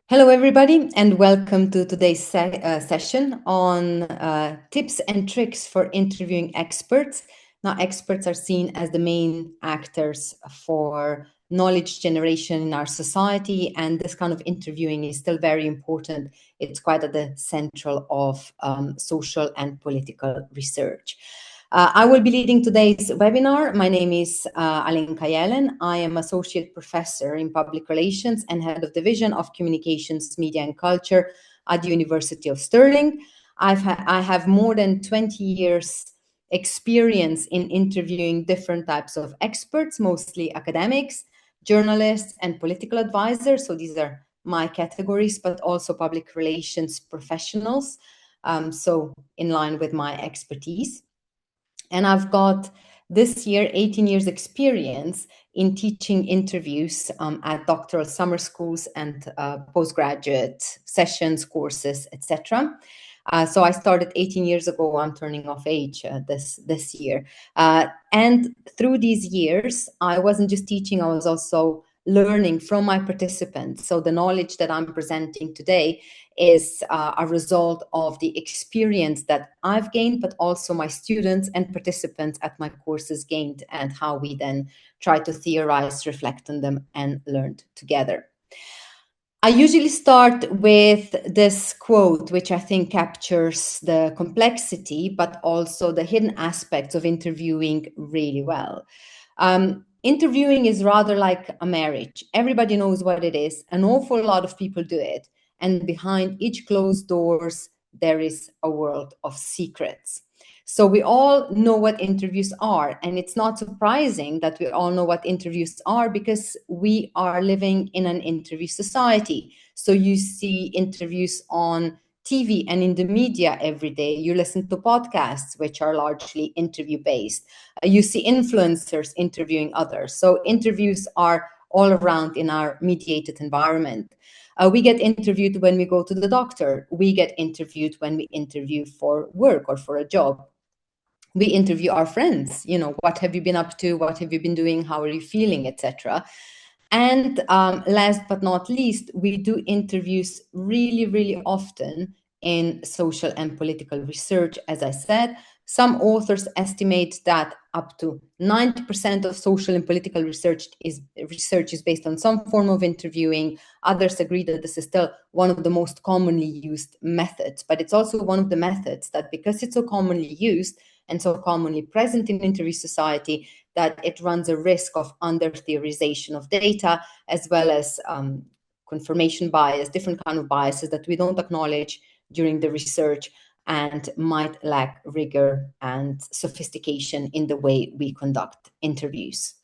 Hello, everybody, and welcome to today's session on tips and tricks for interviewing experts. Now, experts are seen as the main actors for knowledge generation in our society, and this kind of interviewing is still very important. It's quite at the central of social and political research. I will be leading today's webinar. My name is Alenka Jelen. I am Associate Professor in Public Relations and Head of Division of Communications, Media and Culture at the University of Stirling. I have more than 20 years experience in interviewing different types of experts, mostly academics, journalists, and political advisors. So these are my categories, but also public relations professionals. So in line with my expertise. And I've got this year 18 years experience in teaching interviews at doctoral summer schools and postgraduate sessions, courses, etc. So I started 18 years ago. I'm turning of age this year. And through these years, I wasn't just teaching, I was also learning from my participants. So the knowledge that I'm presenting today is a result of the experience that I've gained, but also my students and participants at my courses gained, and how we then try to theorize, reflect on them, and learn together. I usually start with this quote, which I think captures the complexity, but also the hidden aspects of interviewing really well. Interviewing is rather like a marriage. Everybody knows what it is. An awful lot of people do it. And behind each closed doors, there is a world of secrets. So we all know what interviews are, and it's not surprising that we all know what interviews are because we are living in an interview society. So you see interviews on TV and in the media every day. You listen to podcasts, which are largely interview-based. You see influencers interviewing others. So interviews are all around in our mediated environment. We get interviewed when we go to the doctor. We get interviewed when we interview for work or for a job. We interview our friends, what have you been up to, what have you been doing, how are you feeling, etc. And last but not least, we do interviews really, really often in social and political research. As I said, some authors estimate that up to 90% of social and political research is based on some form of interviewing. Others agree that this is still one of the most commonly used methods, but it's also one of the methods that, because it's so commonly used and so commonly present in interview society, that it runs a risk of under-theorization of data, as well as confirmation bias, different kind of biases that we don't acknowledge during the research and might lack rigor and sophistication in the way we conduct interviews.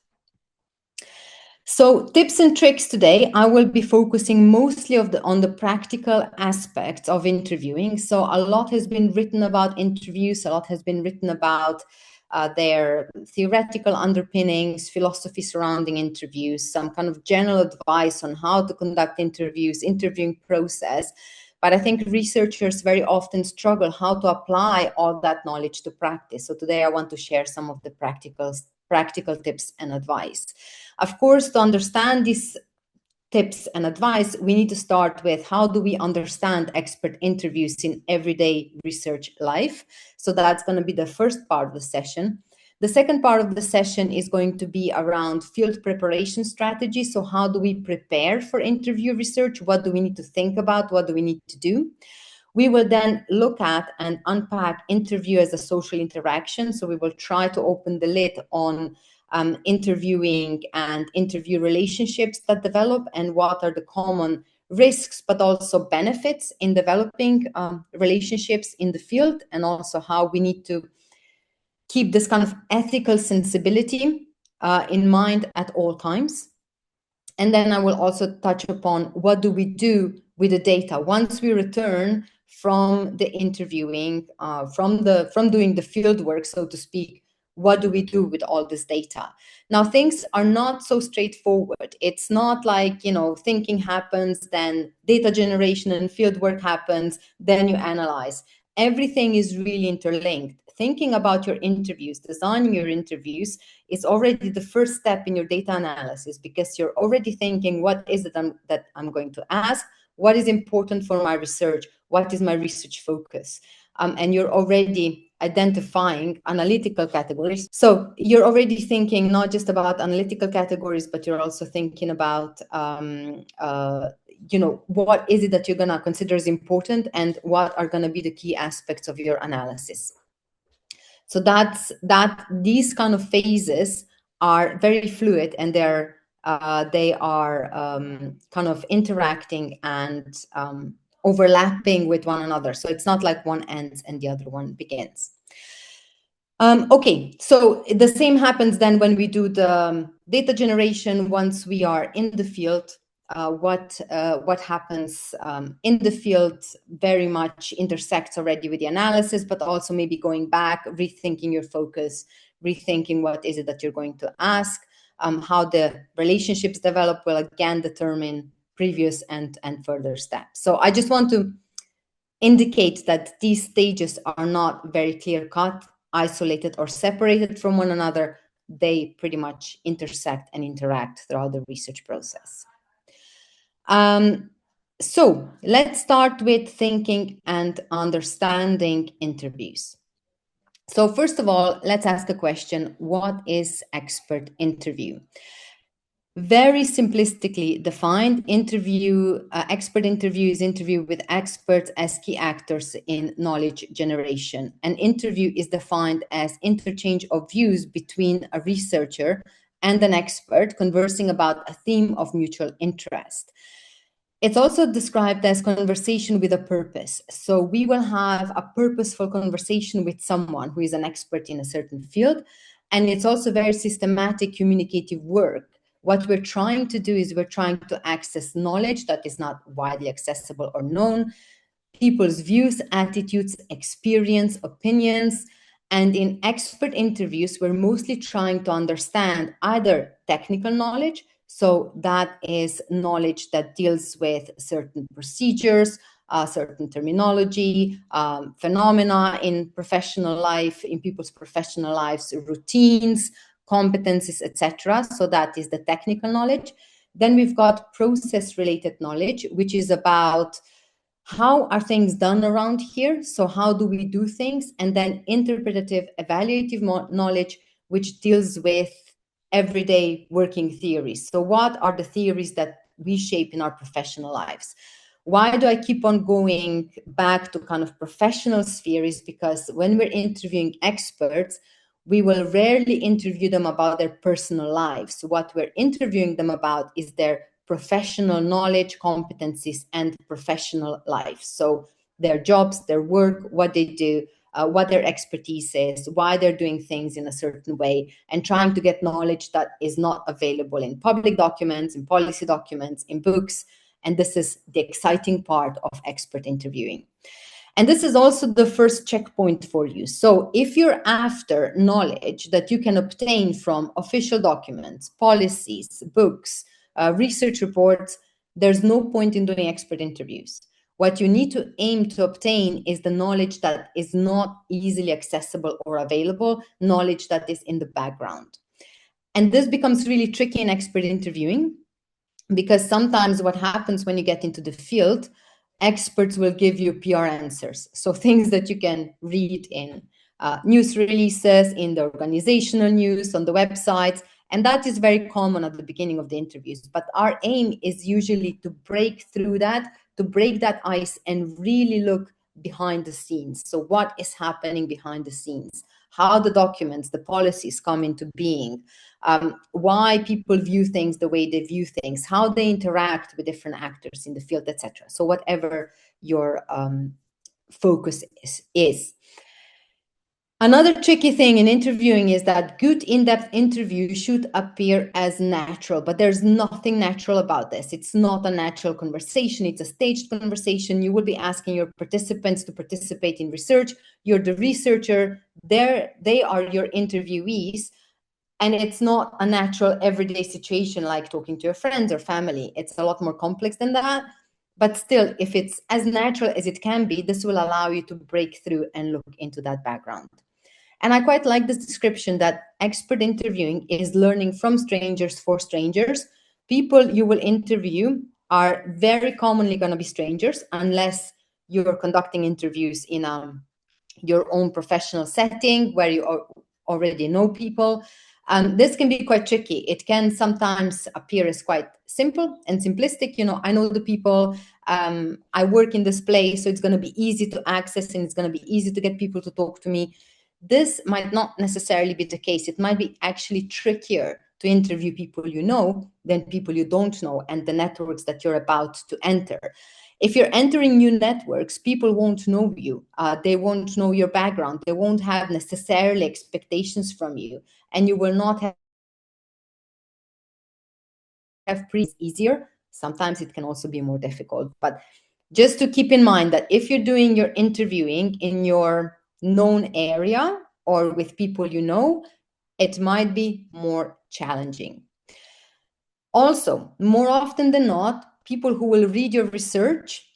So tips and tricks today, I will be focusing mostly on the practical aspects of interviewing. So a lot has been written about interviews, a lot has been written about their theoretical underpinnings, philosophy surrounding interviews, some kind of general advice on how to conduct interviews, interviewing process. But I think researchers very often struggle how to apply all that knowledge to practice. So today I want to share some of the practical tips and advice. Of course, to understand these tips and advice, we need to start with how do we understand expert interviews in everyday research life. So that's going to be the first part of the session. The second part of the session is going to be around field preparation strategy. So how do we prepare for interview research? What do we need to think about? What do we need to do? We will then look at and unpack interview as a social interaction. So we will try to open the lid on interviewing and interview relationships that develop, and what are the common risks, but also benefits in developing relationships in the field, and also how we need to keep this kind of ethical sensibility in mind at all times. And then I will also touch upon what do we do with the data once we return from the interviewing, from doing the field work, so to speak. What do we do with all this data? Now, things are not so straightforward. It's not like, thinking happens, then data generation and field work happens, then you analyze. Everything is really interlinked. Thinking about your interviews, designing your interviews is already the first step in your data analysis, because you're already thinking, what is it that I'm going to ask? what is important for my research, what is my research focus. And you're already identifying analytical categories. So you're already thinking not just about analytical categories, but you're also thinking about, what is it that you're going to consider as important and what are going to be the key aspects of your analysis. So these kind of phases are very fluid, and they are kind of interacting and overlapping with one another. So it's not like one ends and the other one begins. Okay, so the same happens then when we do the data generation. Once we are in the field, what happens in the field very much intersects already with the analysis, but also maybe going back, rethinking your focus, rethinking what is it that you're going to ask, how the relationships develop will again determine previous and further steps. So I just want to indicate that these stages are not very clear-cut, isolated, or separated from one another. They pretty much intersect and interact throughout the research process. So let's start with thinking and understanding interviews. So first of all, let's ask a question. What is expert interview? Very simplistically defined, expert interview is interview with experts as key actors in knowledge generation. An interview is defined as interchange of views between a researcher and an expert conversing about a theme of mutual interest. It's also described as conversation with a purpose. So we will have a purposeful conversation with someone who is an expert in a certain field. And it's also very systematic communicative work. What we're trying to do is we're trying to access knowledge that is not widely accessible or known, people's views, attitudes, experience, opinions. And in expert interviews, we're mostly trying to understand either technical knowledge, so that is knowledge that deals with certain procedures, certain terminology, phenomena in professional life, in people's professional lives, routines, competencies, etc. So that is the technical knowledge. Then we've got process-related knowledge, which is about how are things done around here? So how do we do things? And then interpretative, evaluative knowledge, which deals with everyday working theories. So what are the theories that we shape in our professional lives? Why do I keep on going back to kind of professional spheres? Because when we're interviewing experts, we will rarely interview them about their personal lives. What we're interviewing them about is their professional knowledge, competencies, and professional life. So their jobs, their work, what they do, what their expertise is, why they're doing things in a certain way, and trying to get knowledge that is not available in public documents, in policy documents, in books. And this is the exciting part of expert interviewing. And this is also the first checkpoint for you. So if you're after knowledge that you can obtain from official documents, policies, books, research reports, there's no point in doing expert interviews. What you need to aim to obtain is the knowledge that is not easily accessible or available, knowledge that is in the background. And this becomes really tricky in expert interviewing, because sometimes what happens when you get into the field, experts will give you PR answers. So things that you can read in news releases, in the organizational news, on the websites. And that is very common at the beginning of the interviews. But our aim is usually to break through that, to break that ice and really look behind the scenes. So what is happening behind the scenes? How the documents, the policies come into being, why people view things the way they view things, how they interact with different actors in the field, etc. So whatever your focus is. Another tricky thing in interviewing is that good in-depth interview should appear as natural, but there's nothing natural about this. It's not a natural conversation. It's a staged conversation. You will be asking your participants to participate in research. You're the researcher. They are your interviewees. And it's not a natural everyday situation like talking to your friends or family. It's a lot more complex than that. But still, if it's as natural as it can be, this will allow you to break through and look into that background. And I quite like this description that expert interviewing is learning from strangers for strangers. People you will interview are very commonly going to be strangers, unless you're conducting interviews in your own professional setting where you already know people. This can be quite tricky. It can sometimes appear as quite simple and simplistic. I know the people, I work in this place, so it's going to be easy to access and it's going to be easy to get people to talk to me. This might not necessarily be the case. It might be actually trickier to interview people you know than people you don't know and the networks that you're about to enter. If you're entering new networks, people won't know you. They won't know your background. They won't have necessarily expectations from you, and you will not have easier. Sometimes it can also be more difficult. But just to keep in mind that if you're doing your interviewing in your known area or with people you know, it might be more challenging. Also, more often than not, people who will read your research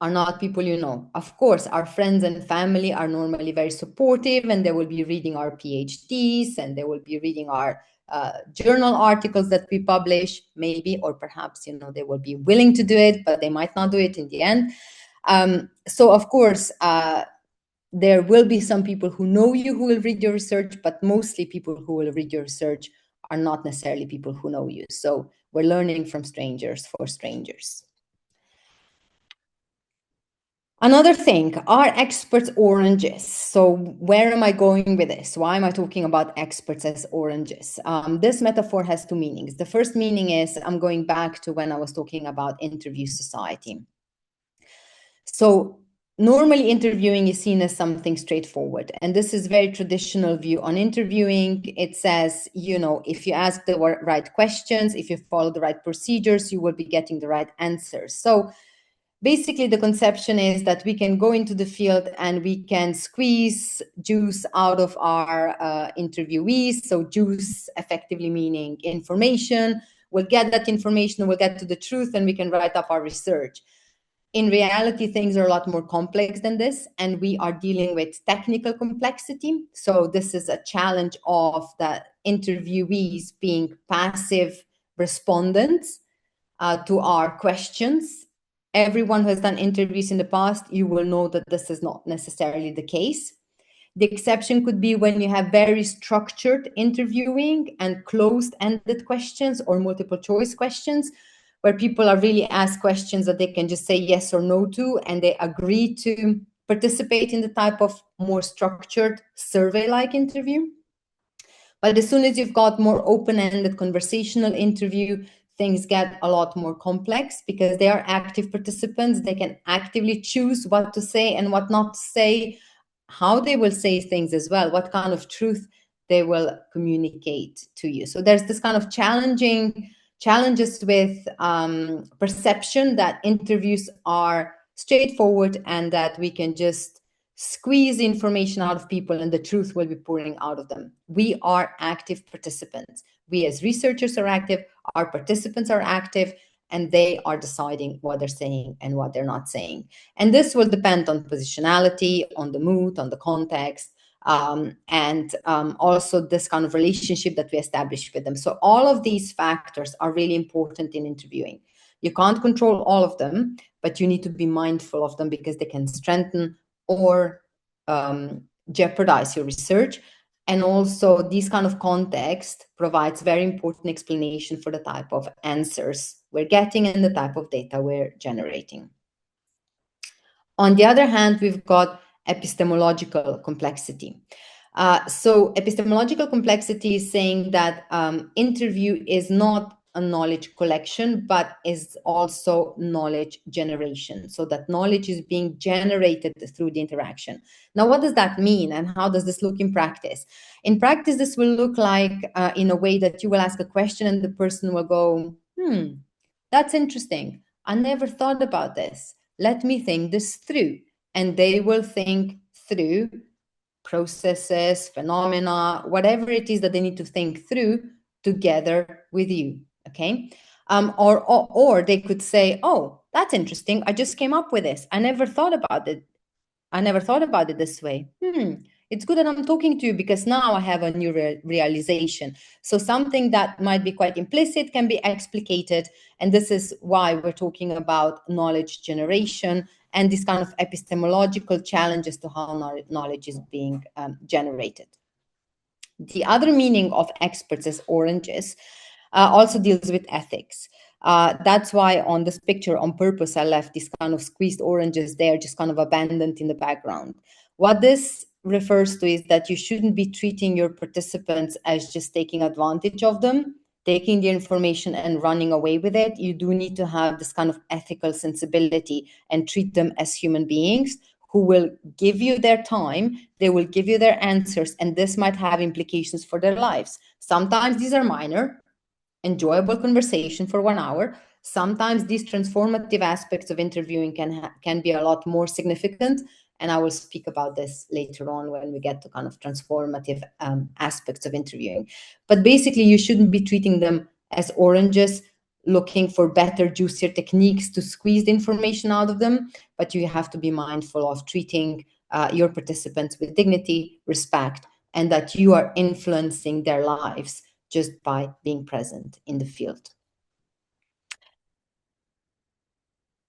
are not people you know. Of course, our friends and family are normally very supportive, and they will be reading our PhDs, and they will be reading our journal articles that we publish, maybe, or perhaps, they will be willing to do it, but they might not do it in the end. So, of course, there will be some people who know you who will read your research, but mostly people who will read your research are not necessarily people who know you. So we're learning from strangers for strangers. Another thing, are experts oranges? So where am I going with this? Why am I talking about experts as oranges? This metaphor has two meanings. The first meaning is I'm going back to when I was talking about interview society. So normally interviewing is seen as something straightforward. And this is very traditional view on interviewing. It says, if you ask the right questions, if you follow the right procedures, you will be getting the right answers. So basically, the conception is that we can go into the field and we can squeeze juice out of our interviewees. So juice effectively meaning information. We'll get that information, we'll get to the truth, and we can write up our research. In reality, things are a lot more complex than this, and we are dealing with technical complexity. So this is a challenge of the interviewees being passive respondents to our questions. Everyone who has done interviews in the past, you will know that this is not necessarily the case. The exception could be when you have very structured interviewing and closed-ended questions or multiple choice questions, where people are really asked questions that they can just say yes or no to, and they agree to participate in the type of more structured survey-like interview. But as soon as you've got more open-ended conversational interview, things get a lot more complex because they are active participants. They can actively choose what to say and what not to say, how they will say things as well, what kind of truth they will communicate to you. So there's this kind of challenges with perception that interviews are straightforward and that we can just squeeze information out of people and the truth will be pouring out of them. We are active participants. We as researchers are active, our participants are active, and they are deciding what they're saying and what they're not saying. And this will depend on positionality, on the mood, on the context, and also this kind of relationship that we establish with them. So all of these factors are really important in interviewing. You can't control all of them, but you need to be mindful of them because they can strengthen or jeopardize your research. And also this kind of context provides very important explanation for the type of answers we're getting and the type of data we're generating. On the other hand, we've got epistemological complexity. So epistemological complexity is saying that interview is not a knowledge collection, but is also knowledge generation. So that knowledge is being generated through the interaction. Now, what does that mean and how does this look in practice? In practice, this will look like in a way that you will ask a question and the person will go, that's interesting. I never thought about this. Let me think this through. And they will think through processes, phenomena, whatever it is that they need to think through together with you. Okay. Or they could say, oh, that's interesting. I just came up with this. I never thought about it. I never thought about it this way. It's good that I'm talking to you because now I have a new realization. So something that might be quite implicit can be explicated. And this is why we're talking about knowledge generation and these kind of epistemological challenges to how knowledge is being generated. The other meaning of experts as oranges also deals with ethics. That's why on this picture on purpose, I left these kind of squeezed oranges there, just kind of abandoned in the background. What this refers to is that you shouldn't be treating your participants as just taking advantage of them, taking the information and running away with it. You do need to have this kind of ethical sensibility and treat them as human beings who will give you their time, they will give you their answers, and this might have implications for their lives. Sometimes these are minor, enjoyable conversation for 1 hour. Sometimes these transformative aspects of interviewing can be a lot more significant, and I will speak about this later on when we get to kind of transformative aspects of interviewing. But basically, you shouldn't be treating them as oranges, looking for better, juicier techniques to squeeze the information out of them, but you have to be mindful of treating your participants with dignity, respect, and that you are influencing their lives just by being present in the field.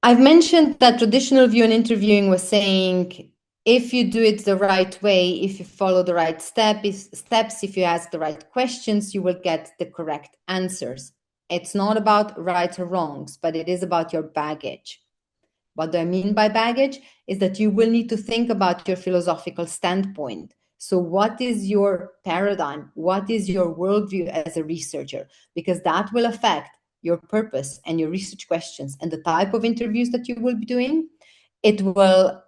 I've mentioned that traditional view in interviewing was saying, if you do it the right way, if you follow the right steps, if you ask the right questions, you will get the correct answers. It's not about right or wrongs, but it is about your baggage. What do I mean by baggage? Is that you will need to think about your philosophical standpoint. So what is your paradigm? What is your worldview as a researcher? Because that will affect your purpose and your research questions and the type of interviews that you will be doing. It will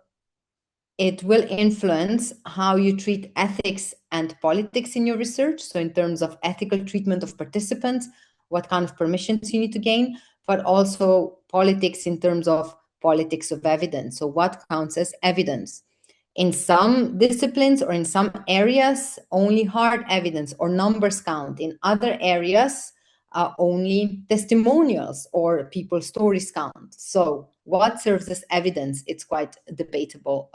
influence how you treat ethics and politics in your research. So in terms of ethical treatment of participants, what kind of permissions you need to gain, but also politics in terms of politics of evidence. So what counts as evidence? In some disciplines or in some areas, only hard evidence or numbers count. In other areas, only testimonials or people's stories count. So what serves as evidence? It's quite debatable,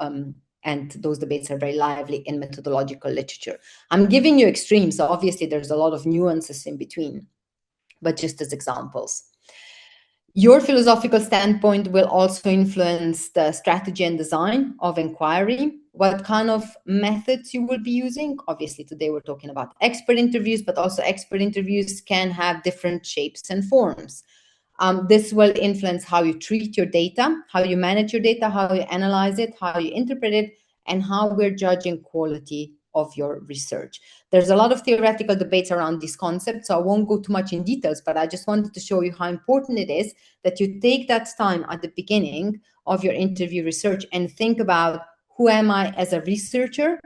and those debates are very lively in methodological literature. I'm giving you extremes, so obviously there's a lot of nuances in between, but just as examples. Your philosophical standpoint will also influence the strategy and design of inquiry, what kind of methods you will be using. Obviously, today we're talking about expert interviews, but also expert interviews can have different shapes and forms. This will influence how you treat your data, how you manage your data, how you analyze it, how you interpret it, and how we're judging quality of your research. There's a lot of theoretical debates around these concepts, so I won't go too much in details, but I just wanted to show you how important it is that you take that time at the beginning of your interview research and think about, who am I as a researcher?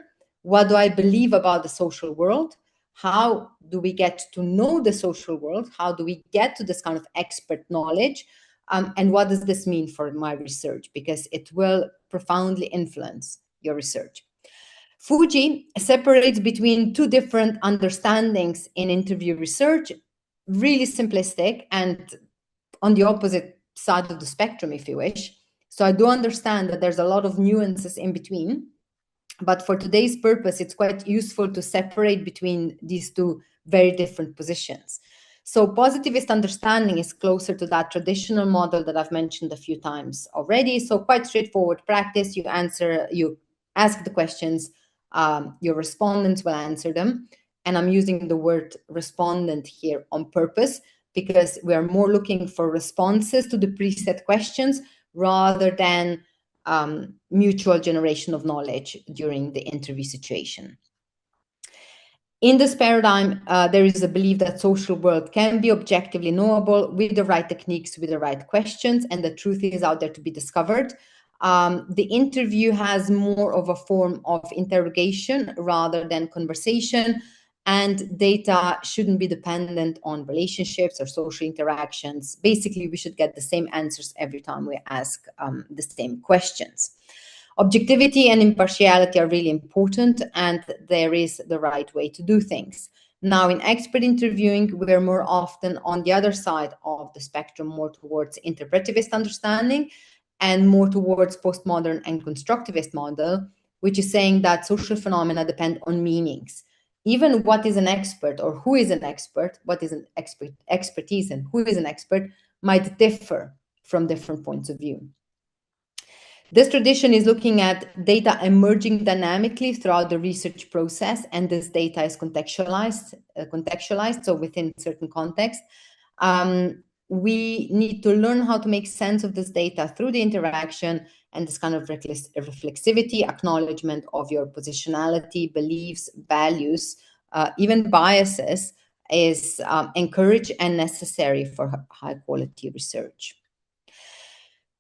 What do I believe about the social world? How do we get to know the social world? How do we get to this kind of expert knowledge? And what does this mean for my research? Because it will profoundly influence your research. Fuji separates between two different understandings in interview research, really simplistic and on the opposite side of the spectrum, if you wish. So I do understand that there's a lot of nuances in between, but for today's purpose, it's quite useful to separate between these two very different positions. So positivist understanding is closer to that traditional model that I've mentioned a few times already. So quite straightforward practice. You ask the questions, your respondents will answer them. And I'm using the word respondent here on purpose because we are more looking for responses to the preset questions rather than mutual generation of knowledge during the interview situation. In this paradigm, there is a belief that social world can be objectively knowable with the right techniques, with the right questions, and the truth is out there to be discovered. The interview has more of a form of interrogation rather than conversation, and data shouldn't be dependent on relationships or social interactions. Basically, we should get the same answers every time we ask the same questions. Objectivity and impartiality are really important, and there is the right way to do things. Now, in expert interviewing, we're more often on the other side of the spectrum, more towards interpretivist understanding and more towards postmodern and constructivist model, which is saying that social phenomena depend on meanings. Even what is an expert or who is an expert, what is an expertise and who is an expert might differ from different points of view. This tradition is looking at data emerging dynamically throughout the research process, and this data is contextualized, so within certain context. We need to learn how to make sense of this data through the interaction and this kind of reflexivity, acknowledgement of your positionality, beliefs, values, even biases is encouraged and necessary for high quality research.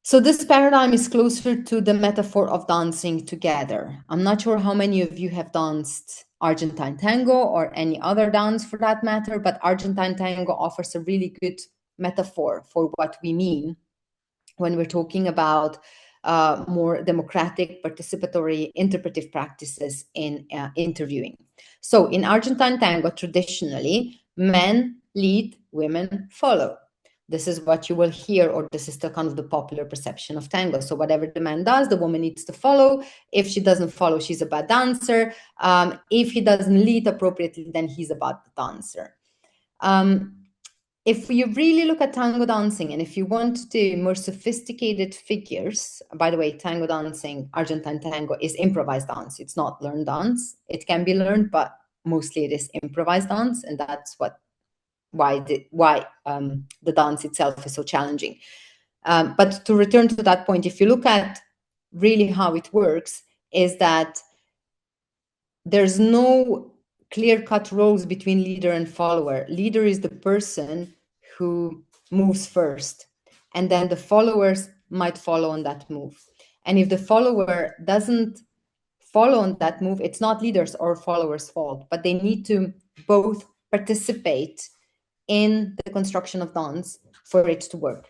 So this paradigm is closer to the metaphor of dancing together. I'm not sure how many of you have danced Argentine tango or any other dance for that matter, but Argentine tango offers a really good metaphor for what we mean when we're talking about more democratic, participatory, interpretive practices in interviewing. So in Argentine tango, traditionally, men lead, women follow. This is what you will hear, or this is the kind of the popular perception of tango. So whatever the man does, the woman needs to follow. If she doesn't follow, she's a bad dancer. If he doesn't lead appropriately, then he's a bad dancer. If you really look at tango dancing, and if you want to do more sophisticated figures, by the way, tango dancing, Argentine tango, is improvised dance. It's not learned dance. It can be learned, but mostly it is improvised dance, and that's why the dance itself is so challenging. But to return to that point, if you look at really how it works, is that there's no clear-cut roles between leader and follower. Leader is the person who moves first, and then the followers might follow on that move. And if the follower doesn't follow on that move, it's not leaders or followers' fault, but they need to both participate in the construction of dance for it to work.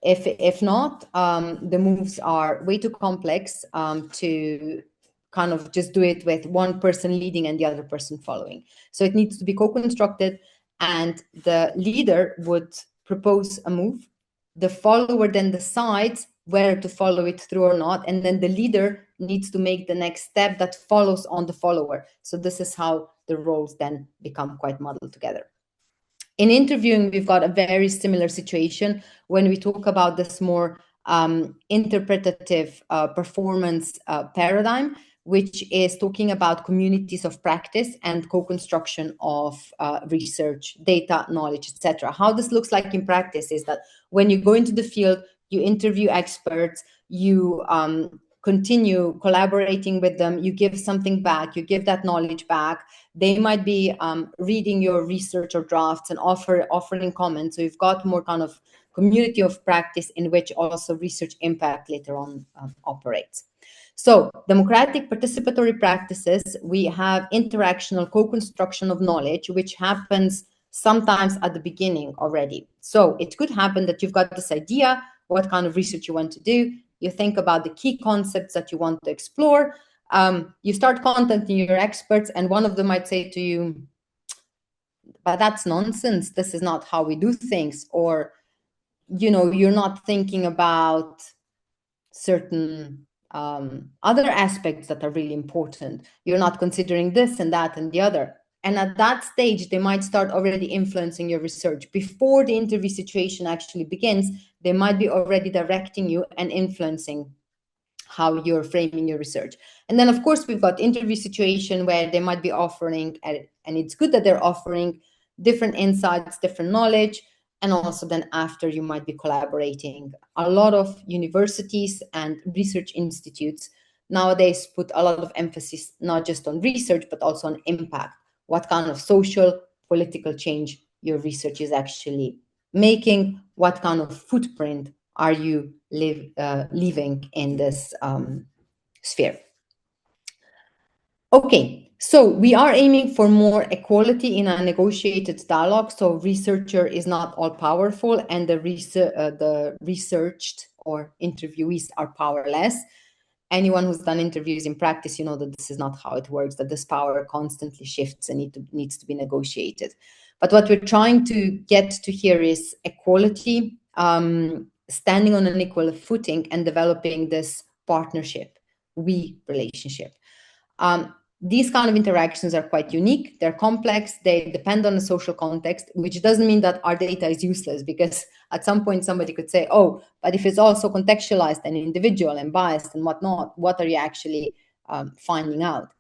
If not, the moves are way too complex to kind of just do it with one person leading and the other person following. So it needs to be co-constructed, and the leader would propose a move. The follower then decides whether to follow it through or not, and then the leader needs to make the next step that follows on the follower. So this is how the roles then become quite muddled together. In interviewing, we've got a very similar situation when we talk about this more interpretative performance paradigm, which is talking about communities of practice and co-construction of research, data, knowledge, etc. How this looks like in practice is that when you go into the field, you interview experts, you continue collaborating with them, you give something back, you give that knowledge back. They might be reading your research or drafts and offering comments. So you've got more kind of community of practice in which also research impact later on operates. So democratic participatory practices, we have interactional co-construction of knowledge, which happens sometimes at the beginning already. So it could happen that you've got this idea, what kind of research you want to do. You think about the key concepts that you want to explore. You start contacting your experts, and one of them might say to you, but that's nonsense. This is not how we do things. Or, you know, you're not thinking about certain other aspects that are really important. You're not considering this and that and the other. And at that stage, they might start already influencing your research. Before the interview situation actually begins, they might be already directing you and influencing how you're framing your research. And then, of course, we've got interview situation where they might be offering, and it's good that they're offering different insights, different knowledge, and also then after you might be collaborating. A lot of universities and research institutes nowadays put a lot of emphasis not just on research, but also on impact. What kind of social, political change your research is actually making, what kind of footprint are you leaving in this sphere. Okay, so we are aiming for more equality in a negotiated dialogue. So researcher is not all powerful, and the researched or interviewees are powerless. Anyone who's done interviews in practice, you know that this is not how it works, that this power constantly shifts and needs to be negotiated. But what we're trying to get to here is equality, standing on an equal footing and developing this partnership, we relationship. These kind of interactions are quite unique. They're complex. They depend on the social context, which doesn't mean that our data is useless, because at some point somebody could say, oh, but if it's also contextualized and individual and biased and whatnot, what are you actually finding out?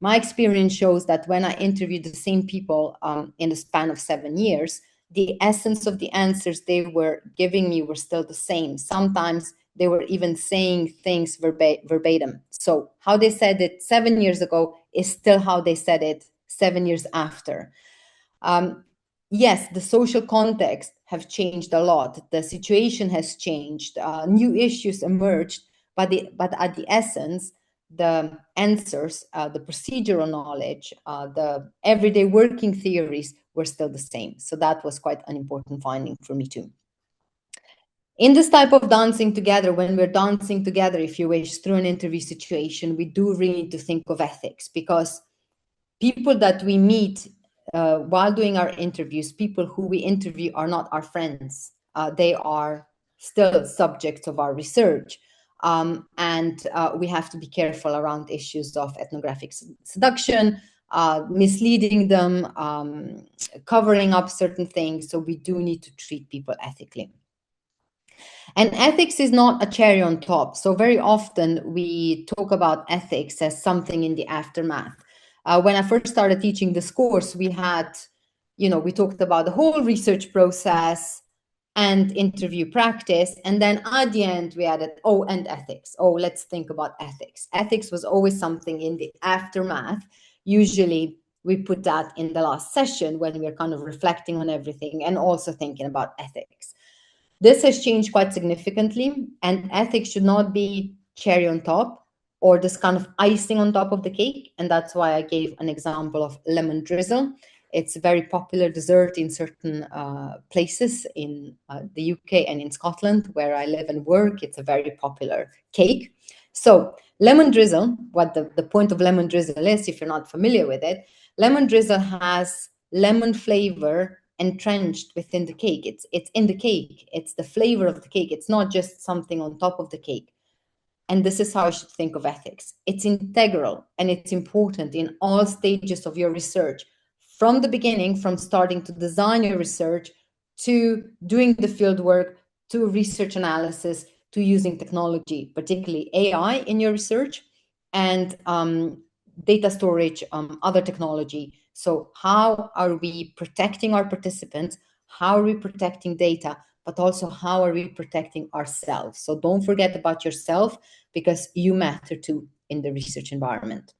My experience shows that when I interviewed the same people in the span of 7 years, the essence of the answers they were giving me were still the same. Sometimes they were even saying things verbatim. So how they said it 7 years ago is still how they said it 7 years after. Yes, the social context have changed a lot. The situation has changed. New issues emerged, but at the essence, the answers, the procedural knowledge, the everyday working theories were still the same. So that was quite an important finding for me too. In this type of dancing together, when we're dancing together, if you wish, through an interview situation, we do really need to think of ethics, because people that we meet while doing our interviews, people who we interview are not our friends. They are still subjects of our research. And we have to be careful around issues of ethnographic seduction, misleading them, covering up certain things. So we do need to treat people ethically. And ethics is not a cherry on top. So very often we talk about ethics as something in the aftermath. When I first started teaching this course, we talked about the whole research process and interview practice. And then at the end, we added, and ethics. Let's think about ethics. Ethics was always something in the aftermath. Usually we put that in the last session when we're kind of reflecting on everything and also thinking about ethics. This has changed quite significantly, and ethics should not be cherry on top or this kind of icing on top of the cake. And that's why I gave an example of lemon drizzle. It's a very popular dessert in certain places in the UK and in Scotland, where I live and work. It's a very popular cake. So lemon drizzle, what the point of lemon drizzle is, if you're not familiar with it, lemon drizzle has lemon flavor entrenched within the cake. It's in the cake. It's the flavor of the cake. It's not just something on top of the cake. And this is how I should think of ethics. It's integral and it's important in all stages of your research, from the beginning, from starting to design your research, to doing the field work, to research analysis, to using technology, particularly AI in your research, and data storage, other technology. So how are we protecting our participants? How are we protecting data? But also, how are we protecting ourselves? So don't forget about yourself, because you matter too in the research environment.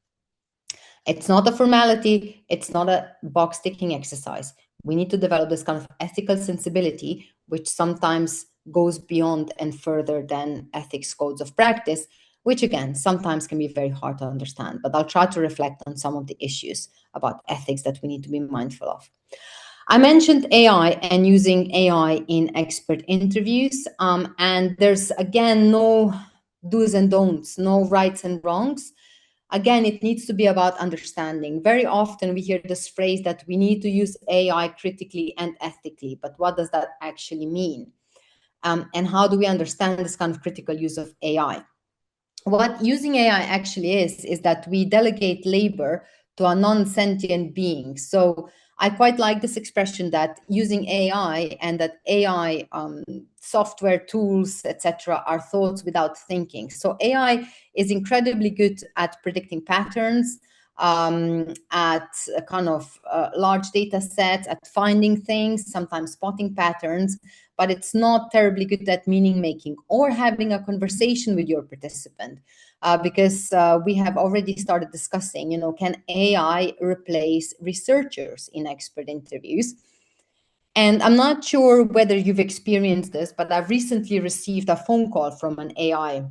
It's not a formality. It's not a box ticking exercise. We need to develop this kind of ethical sensibility, which sometimes goes beyond and further than ethics codes of practice, which again, sometimes can be very hard to understand. But I'll try to reflect on some of the issues about ethics that we need to be mindful of. I mentioned AI and using AI in expert interviews. And there's, again, no do's and don'ts, no rights and wrongs. Again, it needs to be about understanding. Very often we hear this phrase that we need to use AI critically and ethically. But what does that actually mean? And how do we understand this kind of critical use of AI? What using AI actually is that we delegate labor to a non-sentient being. So I quite like this expression that using AI and that AI software tools, etc., are thoughts without thinking. So AI is incredibly good at predicting patterns, at a kind of large data sets, at finding things, sometimes spotting patterns, but it's not terribly good at meaning making or having a conversation with your participant. Because we have already started discussing, can AI replace researchers in expert interviews? And I'm not sure whether you've experienced this, but I've recently received a phone call from an AI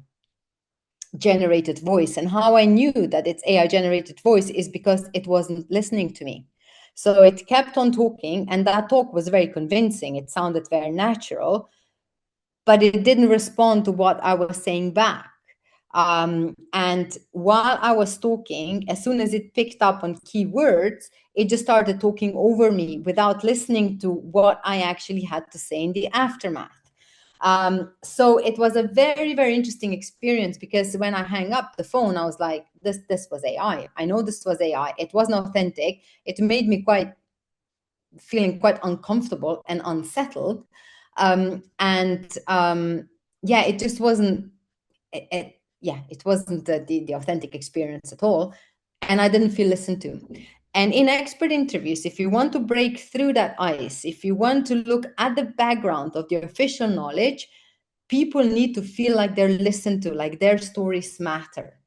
generated voice. And how I knew that it's AI generated voice is because it wasn't listening to me. So it kept on talking, and that talk was very convincing. It sounded very natural, but it didn't respond to what I was saying back. And while I was talking, as soon as it picked up on keywords, it just started talking over me without listening to what I actually had to say in the aftermath. So it was a very, very interesting experience, because when I hang up the phone, I was like, this was AI. I know this was AI. It wasn't authentic. It made me feeling quite uncomfortable and unsettled. Yeah, it just wasn't, it wasn't the authentic experience at all. And I didn't feel listened to. And in expert interviews, if you want to break through that ice, if you want to look at the background of the official knowledge, people need to feel like they're listened to, like their stories matter.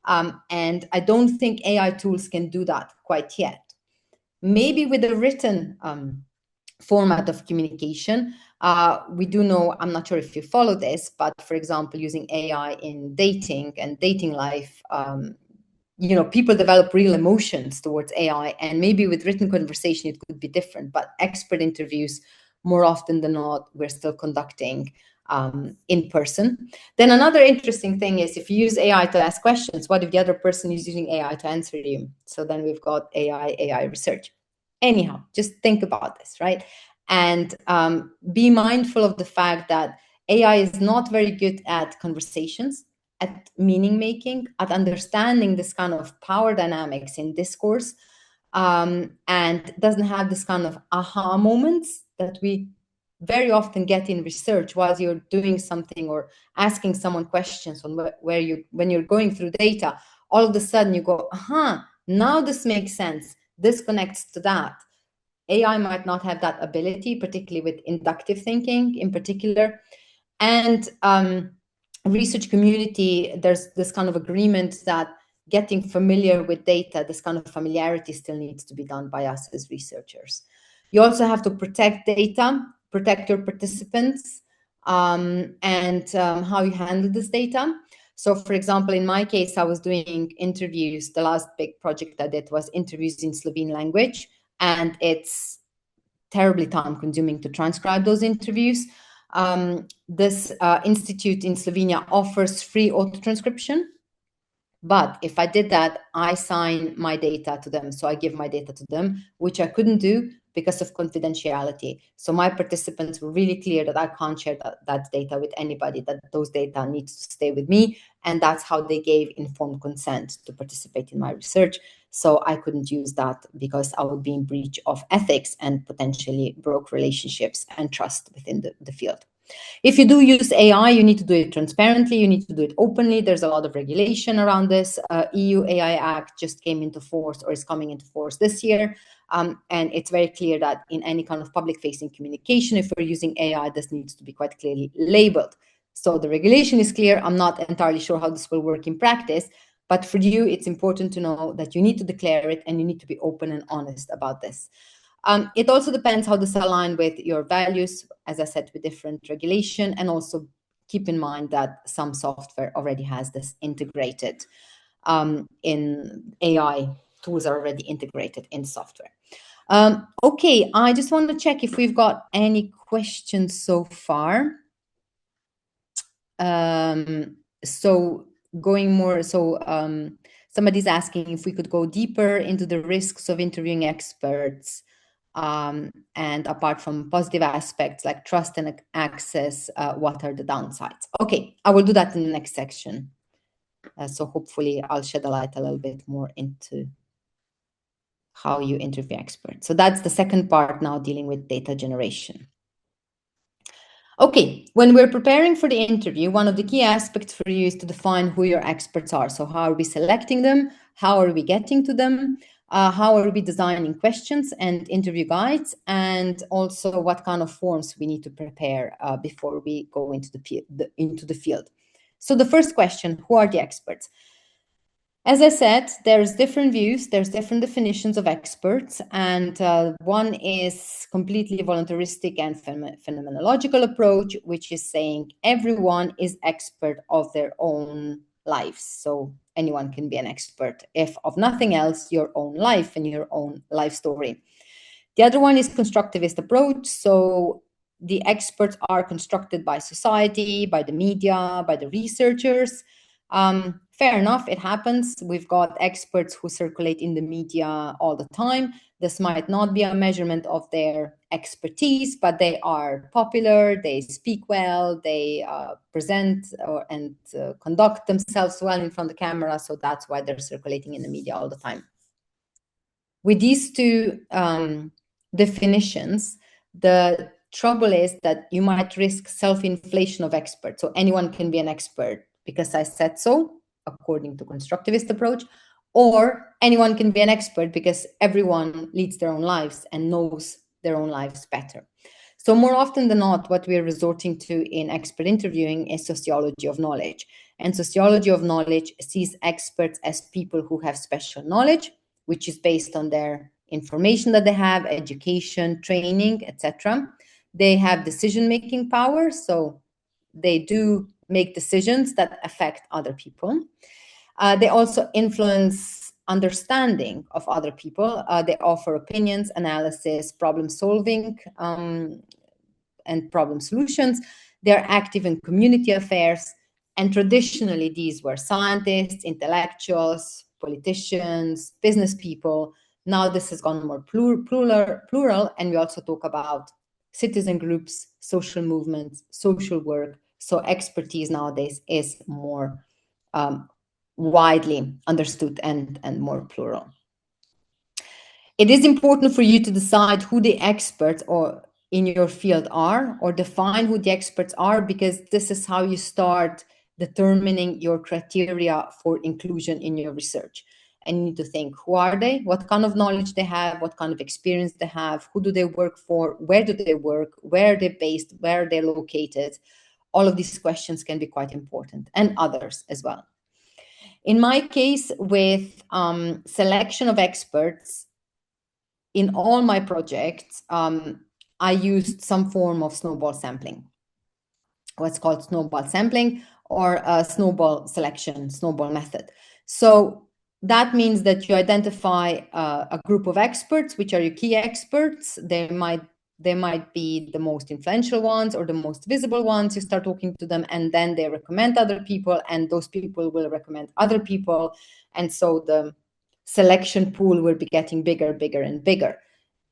And I don't think AI tools can do that quite yet. Maybe with a written format of communication, we do know, I'm not sure if you follow this, but for example, using AI in dating and dating life, people develop real emotions towards AI, and maybe with written conversation, it could be different. But expert interviews, more often than not, we're still conducting in person. Then another interesting thing is, if you use AI to ask questions, what if the other person is using AI to answer you? So then we've got AI research. Anyhow, just think about this, right? And be mindful of the fact that AI is not very good at conversations, at meaning making, at understanding this kind of power dynamics in discourse, and doesn't have this kind of aha moments that we very often get in research while you're doing something or asking someone questions on when you're going through data. All of a sudden you go, aha, now this makes sense. This connects to that. AI might not have that ability, particularly with inductive thinking in particular. And research community, there's this kind of agreement that getting familiar with data, this kind of familiarity still needs to be done by us as researchers. You also have to protect data, protect your participants, and how you handle this data. So for example, in my case, I was doing interviews. The last big project I did was interviews in Slovene language, and it's terribly time consuming to transcribe those interviews. This institute in Slovenia offers free auto transcription. But if I did that, I sign my data to them. So I give my data to them, which I couldn't do because of confidentiality. So my participants were really clear that I can't share that data with anybody, that those data needs to stay with me. And that's how they gave informed consent to participate in my research. So I couldn't use that because I would be in breach of ethics and potentially broke relationships and trust within the field. If you do use AI, you need to do it transparently, you need to do it openly. There's a lot of regulation around this. EU AI Act just came into force, or is coming into force this year. And it's very clear that in any kind of public-facing communication, if we're using AI, this needs to be quite clearly labeled. So the regulation is clear. I'm not entirely sure how this will work in practice, but for you, it's important to know that you need to declare it and you need to be open and honest about this. It also depends how this aligns with your values, as I said, with different regulation, and also keep in mind that some software already has this integrated in AI. Tools are already integrated in software. Okay, I just want to check if we've got any questions so far. So going more, somebody's asking if we could go deeper into the risks of interviewing experts. And apart from positive aspects like trust and access, what are the downsides? Okay, I will do that in the next section. So hopefully I'll shed a light a little bit more into how you interview experts. So that's the second part now, dealing with data generation. Okay, when we're preparing for the interview, one of the key aspects for you is to define who your experts are. So how are we selecting them? How are we getting to them? How are we designing questions and interview guides? And also what kind of forms we need to prepare before we go into the field. So the first question, who are the experts? As I said, there's different views, there's different definitions of experts, and one is completely voluntaristic and phenomenological approach, which is saying everyone is expert of their own lives. So anyone can be an expert, if of nothing else, your own life and your own life story. The other one is constructivist approach. So the experts are constructed by society, by the media, by the researchers. Fair enough, it happens. We've got experts who circulate in the media all the time. This might not be a measurement of their expertise, but they are popular, they speak well, they present and conduct themselves well in front of the camera, so that's why they're circulating in the media all the time. With these two definitions, the trouble is that you might risk self-inflation of experts. So anyone can be an expert because I said so, according to constructivist approach, or anyone can be an expert because everyone leads their own lives and knows their own lives better. So more often than not, what we're resorting to in expert interviewing is sociology of knowledge. And sociology of knowledge sees experts as people who have special knowledge, which is based on their information that they have, education, training, etc. They have decision-making power, so they do make decisions that affect other people. They also influence understanding of other people. They offer opinions, analysis, problem-solving, and problem solutions. They're active in community affairs. And traditionally, these were scientists, intellectuals, politicians, business people. Now this has gone more plural, and we also talk about citizen groups, social movements, social work. So expertise nowadays is more widely understood and more plural. It is important for you to decide who the experts or in your field are, or define who the experts are, because this is how you start determining your criteria for inclusion in your research. And you need to think, who are they? What kind of knowledge they have? What kind of experience they have? Who do they work for? Where do they work? Where are they based? Where are they located? All of these questions can be quite important, and others as well. In my case, with selection of experts, in all my projects, I used some form of snowball sampling, what's called snowball sampling, or a snowball selection, snowball method. So that means that you identify a group of experts, which are your key experts. They might be the most influential ones or the most visible ones. You start talking to them, and then they recommend other people, and those people will recommend other people. And so the selection pool will be getting bigger, bigger, and bigger.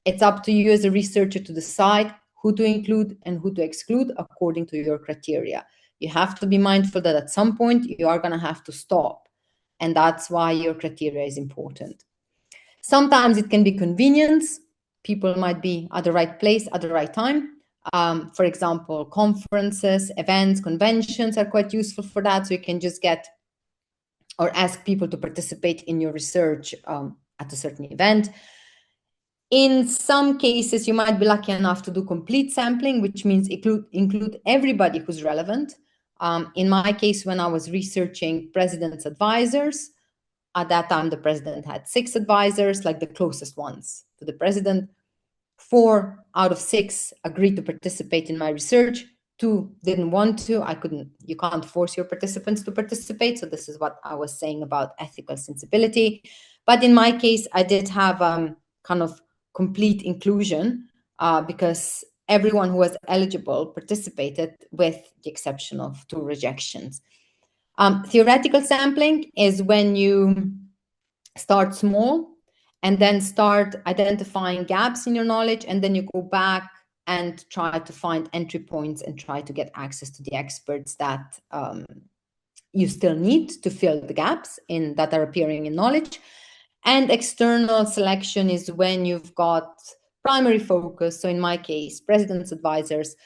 It's up to you as a researcher to decide who to include and who to exclude according to your criteria. You have to be mindful that at some point you are going to have to stop. And that's why your criteria is important. Sometimes it can be convenience. People might be at the right place at the right time. For example, conferences, events, conventions are quite useful for that. So you can just get or ask people to participate in your research at a certain event. In some cases, you might be lucky enough to do complete sampling, which means include everybody who's relevant. In my case, when I was researching president's advisors, at that time, the president had 6 advisors, like the closest ones to the president. 4 out of 6 agreed to participate in my research. 2 didn't want to. You can't force your participants to participate. So this is what I was saying about ethical sensibility. But in my case, I did have kind of complete inclusion because everyone who was eligible participated, with the exception of 2 rejections. Theoretical sampling is when you start small and then start identifying gaps in your knowledge, and then you go back and try to find entry points and try to get access to the experts that you still need to fill the gaps in that are appearing in knowledge. And external selection is when you've got primary focus. So in my case, president's advisors,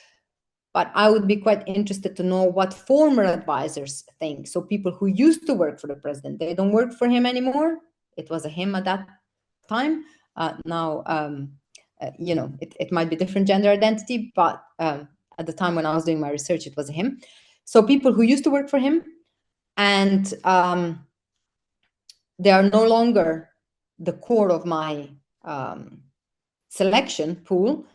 but I would be quite interested to know what former advisors think. So people who used to work for the president, they don't work for him anymore. It was a him at that time. Now, it might be different gender identity, but at the time when I was doing my research, it was a him. So people who used to work for him, and they are no longer the core of my selection pool.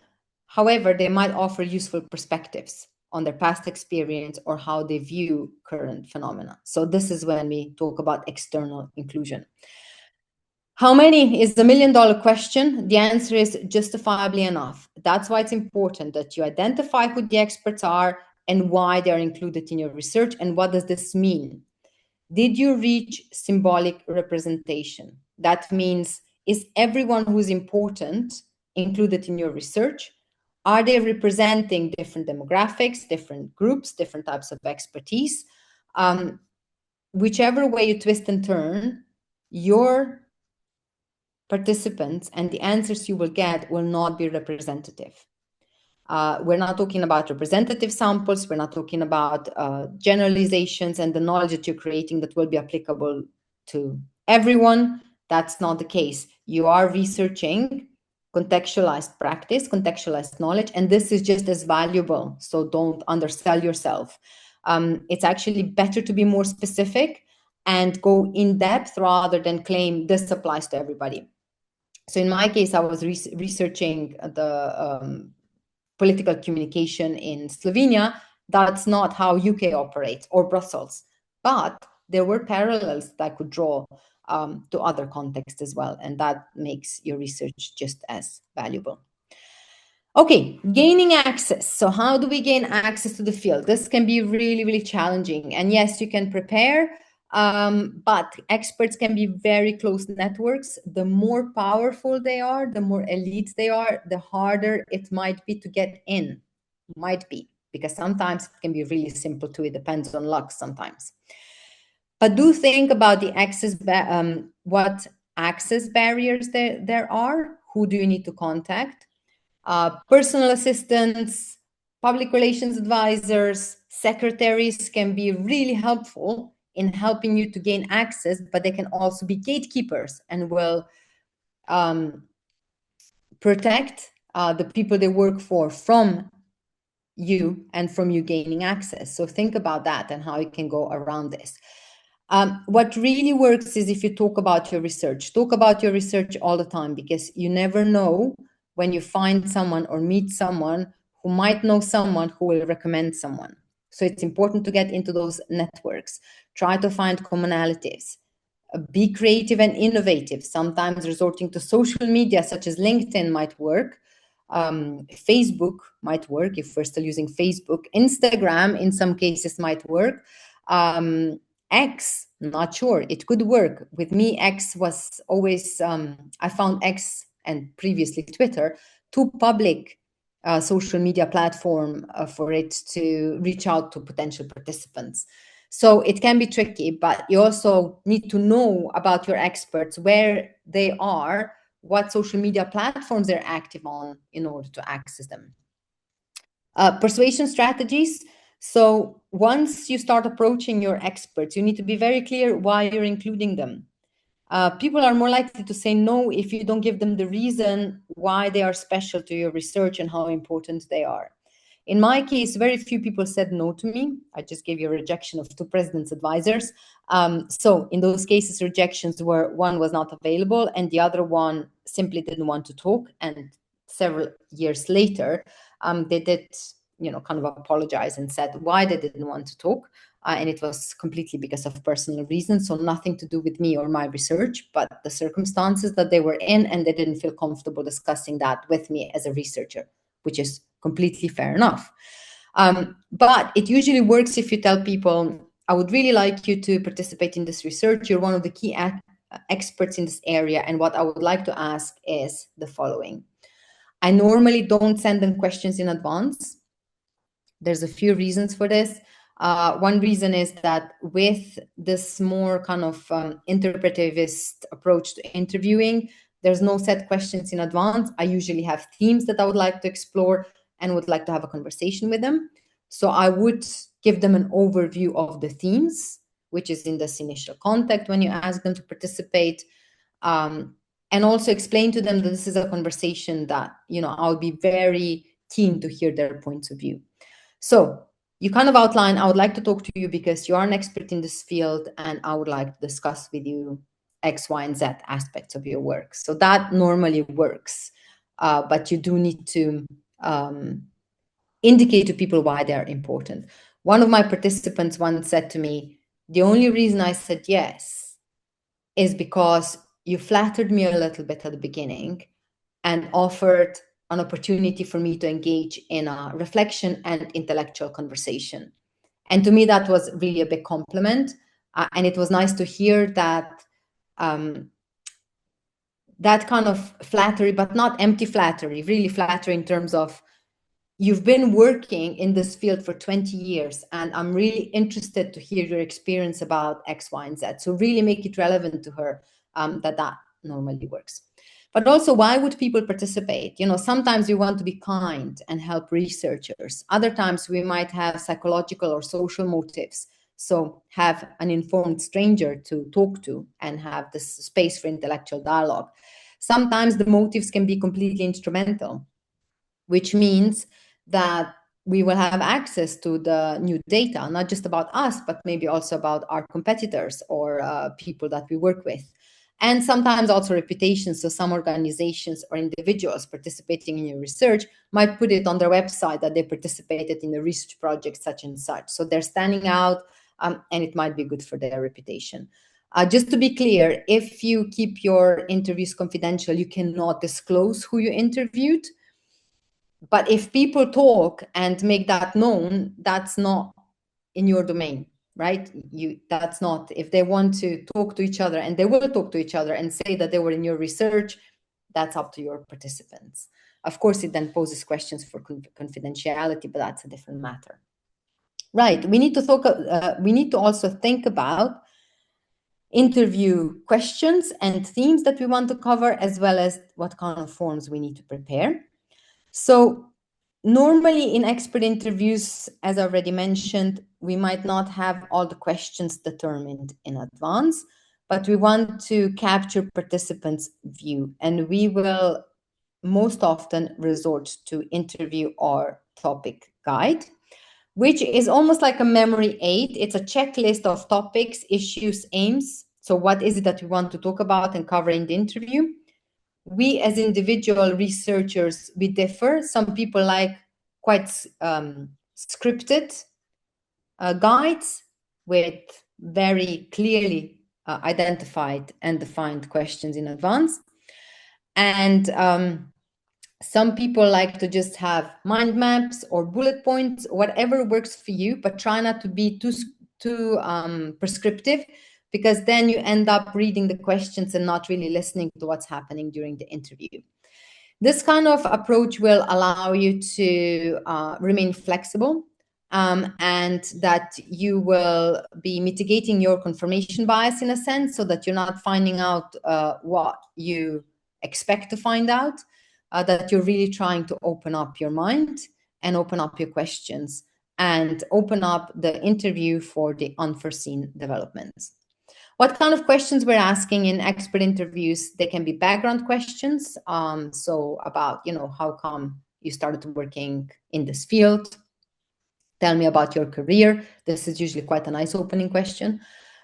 However, they might offer useful perspectives on their past experience or how they view current phenomena. So this is when we talk about external inclusion. How many is the $1 million question? The answer is justifiably enough. That's why it's important that you identify who the experts are and why they are included in your research, and what does this mean. Did you reach symbolic representation? That means, is everyone who's important included in your research? Are they representing different demographics, different groups, different types of expertise? Whichever way you twist and turn, your participants and the answers you will get will not be representative. We're not talking about representative samples. We're not talking about generalizations and the knowledge that you're creating that will be applicable to everyone. That's not the case. You are researching contextualized practice, contextualized knowledge, and this is just as valuable. So don't undersell yourself. It's actually better to be more specific and go in depth rather than claim this applies to everybody. So in my case, I was researching the political communication in Slovenia. That's not how UK operates, or Brussels. But there were parallels that I could draw to other contexts as well. And that makes your research just as valuable. Okay, gaining access. So how do we gain access to the field? This can be really, really challenging. And yes, you can prepare, but experts can be very close networks. The more powerful they are, the more elite they are, the harder it might be to get in. Might be, because sometimes it can be really simple too. It depends on luck sometimes. But do think about the access, what access barriers there are. Who do you need to contact? Personal assistants, public relations advisors, secretaries can be really helpful in helping you to gain access, but they can also be gatekeepers and will protect the people they work for from you and from you gaining access. So think about that and how you can go around this. What really works is if you talk about your research. Talk about your research all the time, because you never know when you find someone or meet someone who might know someone who will recommend someone. So it's important to get into those networks. Try to find commonalities. Be creative and innovative. Sometimes resorting to social media such as LinkedIn might work. Facebook might work if we're still using Facebook. Instagram in some cases might work. X, not sure. It could work. With me, X was always, I found X and previously Twitter, too public social media platform for it to reach out to potential participants. So it can be tricky, but you also need to know about your experts, where they are, what social media platforms they're active on in order to access them. Persuasion strategies. So once you start approaching your experts, you need to be very clear why you're including them. People are more likely to say no if you don't give them the reason why they are special to your research and how important they are. In my case, very few people said no to me. I just gave you a rejection of 2 president's advisors. So in those cases, rejections were, one was not available and the other one simply didn't want to talk. And several years later, they did, kind of apologize and said why they didn't want to talk. And it was completely because of personal reasons. So nothing to do with me or my research, but the circumstances that they were in, and they didn't feel comfortable discussing that with me as a researcher, which is completely fair enough. But it usually works if you tell people, I would really like you to participate in this research. You're one of the key experts in this area. And what I would like to ask is the following. I normally don't send them questions in advance. There's a few reasons for this. One reason is that with this more kind of interpretivist approach to interviewing, there's no set questions in advance. I usually have themes that I would like to explore and would like to have a conversation with them. So I would give them an overview of the themes, which is in this initial contact when you ask them to participate, and also explain to them that this is a conversation that, I'll be very keen to hear their points of view. So you kind of outline, I would like to talk to you because you are an expert in this field and I would like to discuss with you X, Y, and Z aspects of your work. So that normally works, but you do need to indicate to people why they're important. One of my participants once said to me, the only reason I said yes is because you flattered me a little bit at the beginning and offered an opportunity for me to engage in a reflection and intellectual conversation. And to me, that was really a big compliment. And it was nice to hear that that kind of flattery, but not empty flattery, really flattery in terms of, you've been working in this field for 20 years, and I'm really interested to hear your experience about X, Y, and Z. So really make it relevant to her, that normally works. But also, why would people participate? Sometimes we want to be kind and help researchers. Other times we might have psychological or social motives. So have an informed stranger to talk to and have this space for intellectual dialogue. Sometimes the motives can be completely instrumental, which means that we will have access to the new data, not just about us, but maybe also about our competitors or people that we work with. And sometimes also reputation. So some organizations or individuals participating in your research might put it on their website that they participated in a research project such and such. So they're standing out, and it might be good for their reputation. Just to be clear, if you keep your interviews confidential, you cannot disclose who you interviewed. But if people talk and make that known, that's not in your domain, right? That's not, if they want to talk to each other, and they will talk to each other and say that they were in your research, that's up to your participants. Of course, it then poses questions for confidentiality, but that's a different matter. Right, we need to also think about interview questions and themes that we want to cover, as well as what kind of forms we need to prepare. So normally in expert interviews, as I already mentioned, we might not have all the questions determined in advance, but we want to capture participants' view, and we will most often resort to interview or topic guide, which is almost like a memory aid. It's a checklist of topics, issues, aims. So what is it that we want to talk about and cover in the interview? We as individual researchers, we differ. Some people like quite scripted guides with very clearly identified and defined questions in advance. And some people like to just have mind maps or bullet points, whatever works for you, but try not to be too prescriptive, because then you end up reading the questions and not really listening to what's happening during the interview. This kind of approach will allow you to remain flexible, and that you will be mitigating your confirmation bias in a sense, so that you're not finding out what you expect to find out, that you're really trying to open up your mind and open up your questions and open up the interview for the unforeseen developments. What kind of questions we're asking in expert interviews? They can be background questions. So about, how come you started working in this field? Tell me about your career. This is usually quite a nice opening question.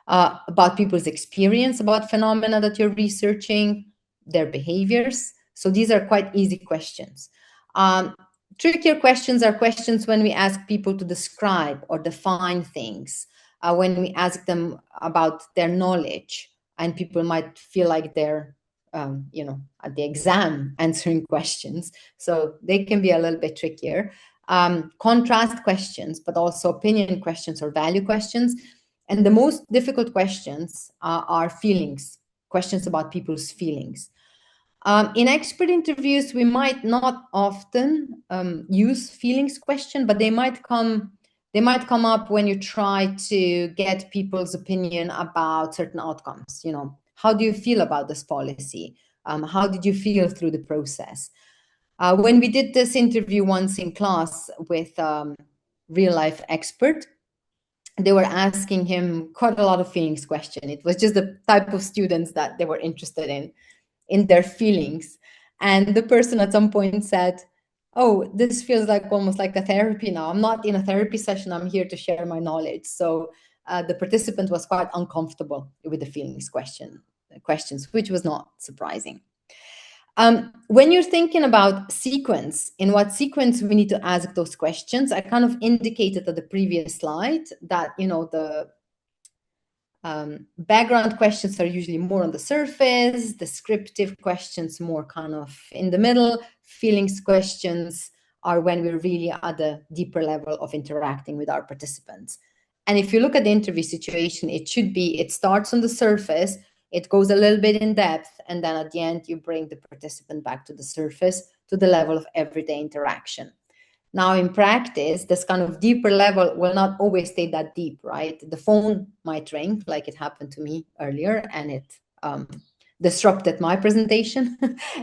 About people's experience, about phenomena that you're researching, their behaviors. So these are quite easy questions. Trickier questions are questions when we ask people to describe or define things, when we ask them about their knowledge, and people might feel like they're, at the exam answering questions. So they can be a little bit trickier. Contrast questions, but also opinion questions or value questions. And the most difficult questions are feelings, questions about people's feelings. In expert interviews, we might not often use feelings question, but they might come up when you try to get people's opinion about certain outcomes. How do you feel about this policy? How did you feel through the process? When we did this interview once in class with real life expert, they were asking him quite a lot of feelings question. It was just the type of students that they were interested in their feelings. And the person at some point said, "Oh, this feels like almost like a therapy now. I'm not in a therapy session. I'm here to share my knowledge." So the participant was quite uncomfortable with the feelings questions, which was not surprising. When you're thinking about sequence, in what sequence we need to ask those questions, I kind of indicated at the previous slide that, the background questions are usually more on the surface, descriptive questions more kind of in the middle, feelings questions are when we're really at a deeper level of interacting with our participants. And if you look at the interview situation, it starts on the surface, it goes a little bit in depth, and then at the end, you bring the participant back to the surface, to the level of everyday interaction. Now, in practice, this kind of deeper level will not always stay that deep, right? The phone might ring, like it happened to me earlier, and it disrupted my presentation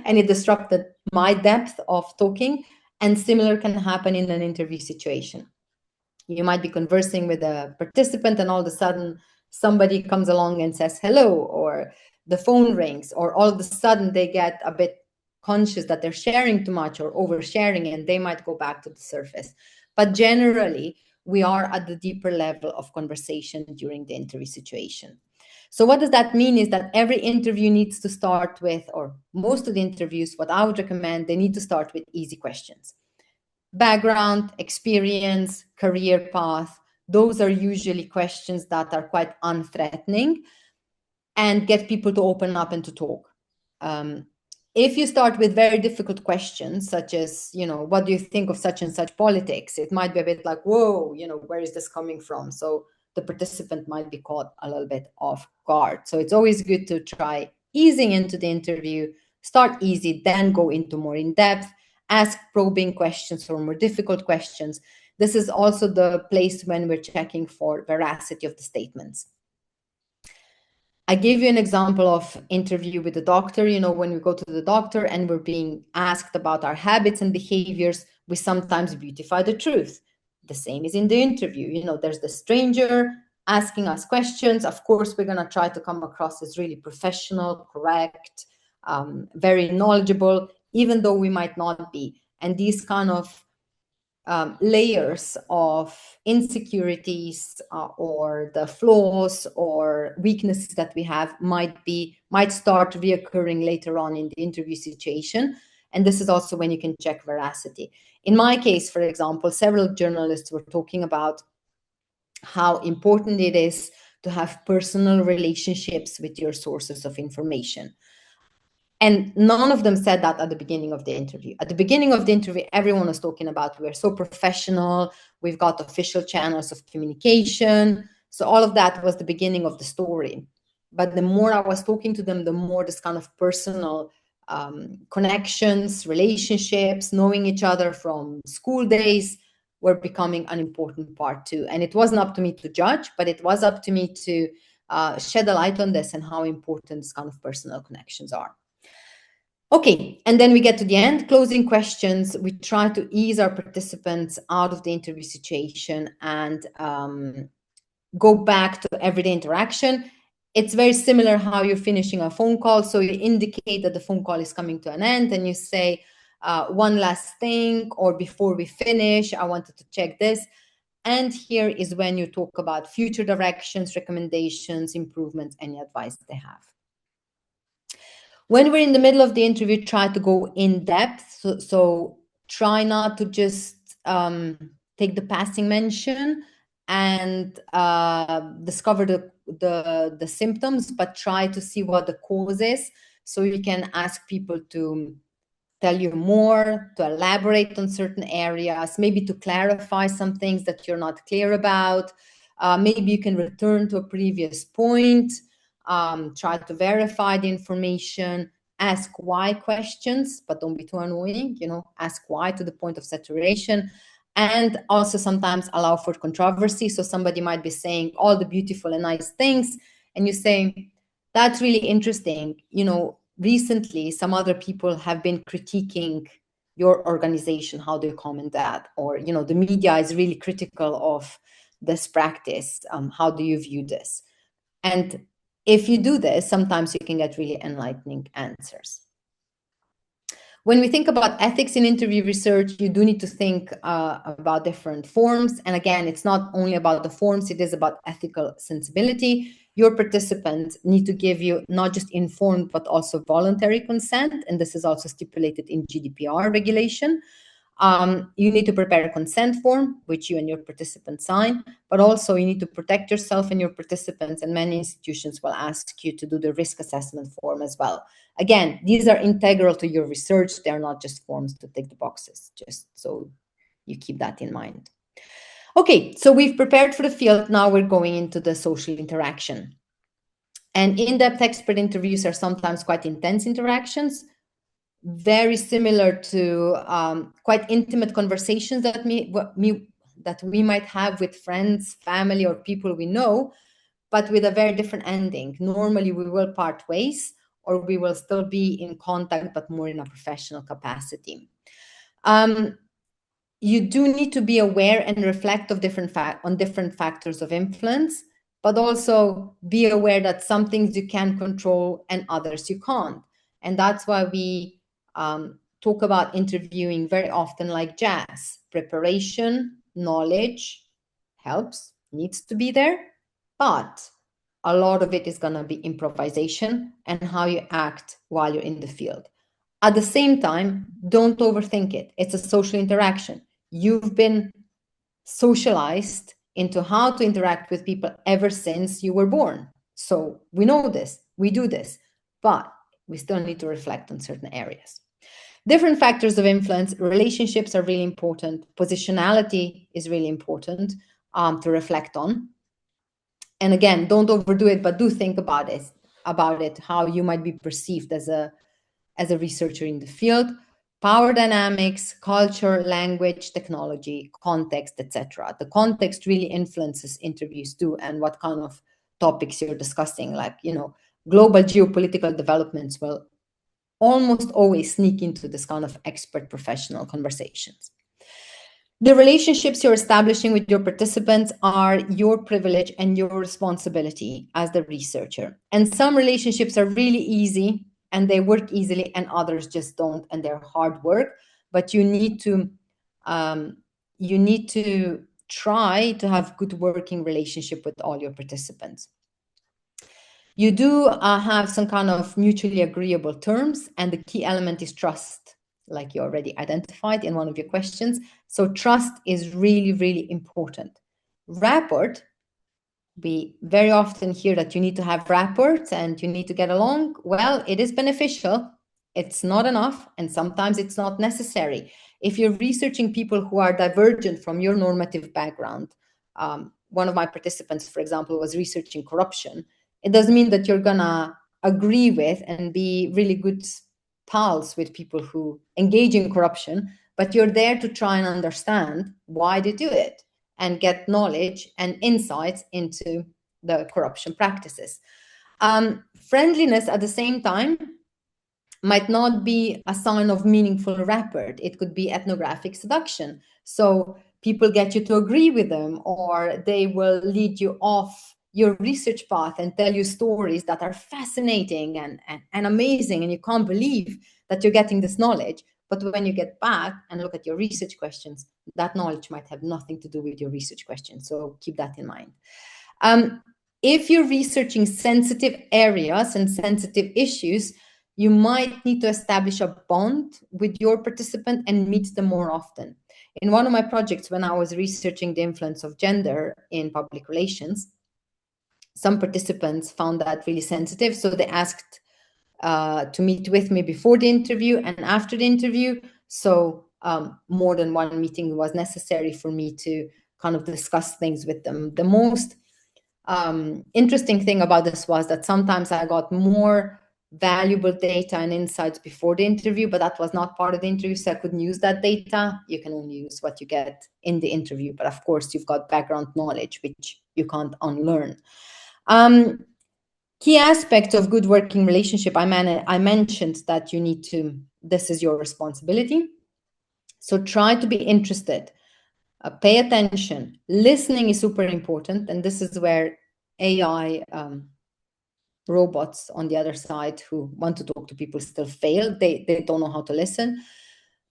and it disrupted my depth of talking. And similar can happen in an interview situation. You might be conversing with a participant and all of a sudden somebody comes along and says hello, or the phone rings, or all of a sudden they get a bit conscious that they're sharing too much or oversharing, and they might go back to the surface. But generally, we are at the deeper level of conversation during the interview situation. So what does that mean is that every interview needs to start with, or most of the interviews, what I would recommend, they need to start with easy questions. Background, experience, career path, those are usually questions that are quite unthreatening and get people to open up and to talk. If you start with very difficult questions, such as, what do you think of such and such politics? It might be a bit like, whoa, where is this coming from? So the participant might be caught a little bit off guard. So it's always good to try easing into the interview, start easy, then go into more in depth, ask probing questions or more difficult questions. This is also the place when we're checking for veracity of the statements. I gave you an example of interview with the doctor. When we go to the doctor and we're being asked about our habits and behaviors, we sometimes beautify the truth. The same is in the interview. There's the stranger asking us questions. Of course, we're going to try to come across as really professional, correct, very knowledgeable, even though we might not be. And these kind of layers of insecurities or the flaws or weaknesses that we have might start reoccurring later on in the interview situation. And this is also when you can check veracity. In my case, for example, several journalists were talking about how important it is to have personal relationships with your sources of information. And none of them said that at the beginning of the interview. At the beginning of the interview, everyone was talking about, we're so professional, we've got official channels of communication. So all of that was the beginning of the story. But the more I was talking to them, the more this kind of personal connections, relationships, knowing each other from school days were becoming an important part too. And it wasn't up to me to judge, but it was up to me to shed a light on this and how important this kind of personal connections are. Okay, and then we get to the end, closing questions. We try to ease our participants out of the interview situation and go back to everyday interaction. It's very similar how you're finishing a phone call. So you indicate that the phone call is coming to an end and you say, one last thing, or before we finish, I wanted to check this. And here is when you talk about future directions, recommendations, improvements, any advice they have. When we're in the middle of the interview, try to go in depth. So try not to just take the passing mention and discover the symptoms, but try to see what the cause is. So you can ask people to tell you more, to elaborate on certain areas, maybe to clarify some things that you're not clear about. Maybe you can return to a previous point. Try to verify the information, ask why questions, but don't be too annoying, ask why to the point of saturation, and also sometimes allow for controversy. So somebody might be saying all the beautiful and nice things, and you say, that's really interesting. Recently, some other people have been critiquing your organization. How do you comment that? Or, the media is really critical of this practice. How do you view this? And if you do this, sometimes you can get really enlightening answers. When we think about ethics in interview research, you do need to think about different forms. And again, it's not only about the forms, it is about ethical sensibility. Your participants need to give you not just informed, but also voluntary consent. And this is also stipulated in GDPR regulation. You need to prepare a consent form, which you and your participants sign, but also you need to protect yourself and your participants, and many institutions will ask you to do the risk assessment form as well. Again, these are integral to your research. They're not just forms to tick the boxes, just so you keep that in mind. Okay, so we've prepared for the field. Now we're going into the social interaction. And in-depth expert interviews are sometimes quite intense interactions, very similar to quite intimate conversations that we might have with friends, family, or people we know, but with a very different ending. Normally, we will part ways, or we will still be in contact, but more in a professional capacity. You do need to be aware and reflect on different factors of influence, but also be aware that some things you can control and others you can't. And that's why we talk about interviewing very often like jazz. Preparation, knowledge helps, needs to be there, but a lot of it is going to be improvisation and how you act while you're in the field. At the same time, don't overthink it. It's a social interaction. You've been socialized into how to interact with people ever since you were born. So we know this, we do this, but we still need to reflect on certain areas. Different factors of influence, relationships are really important. Positionality is really important to reflect on. And again, don't overdo it, but do think about it, how you might be perceived as a researcher in the field. Power dynamics, culture, language, technology, context, etc. The context really influences interviews too, and what kind of topics you're discussing. Like, global geopolitical developments will almost always sneak into this kind of expert professional conversations. The relationships you're establishing with your participants are your privilege and your responsibility as the researcher. And some relationships are really easy and they work easily, and others just don't, and they're hard work. But you need to try to have good working relationship with all your participants. You do have some kind of mutually agreeable terms, and the key element is trust, like you already identified in one of your questions. So trust is really, really important. Rapport, we very often hear that you need to have rapport and you need to get along. Well, it is beneficial. It's not enough, and sometimes it's not necessary. If you're researching people who are divergent from your normative background, one of my participants, for example, was researching corruption. It doesn't mean that you're gonna agree with and be really good pals with people who engage in corruption, but you're there to try and understand why they do it and get knowledge and insights into the corruption practices. Friendliness at the same time might not be a sign of meaningful rapport. It could be ethnographic seduction. So people get you to agree with them, or they will lead you off your research path and tell you stories that are fascinating and amazing, and you can't believe that you're getting this knowledge. But when you get back and look at your research questions, that knowledge might have nothing to do with your research questions. So keep that in mind. If you're researching sensitive areas and sensitive issues, you might need to establish a bond with your participant and meet them more often. In one of my projects, when I was researching the influence of gender in public relations, some participants found that really sensitive, so they asked to meet with me before the interview and after the interview. So more than one meeting was necessary for me to kind of discuss things with them. The most interesting thing about this was that sometimes I got more valuable data and insights before the interview, but that was not part of the interview, so I couldn't use that data. You can only use what you get in the interview, but of course you've got background knowledge which you can't unlearn. Key aspects of good working relationship, I mentioned that you need to, this is your responsibility. So try to be interested, pay attention. Listening is super important, and this is where AI robots on the other side who want to talk to people still fail. They don't know how to listen.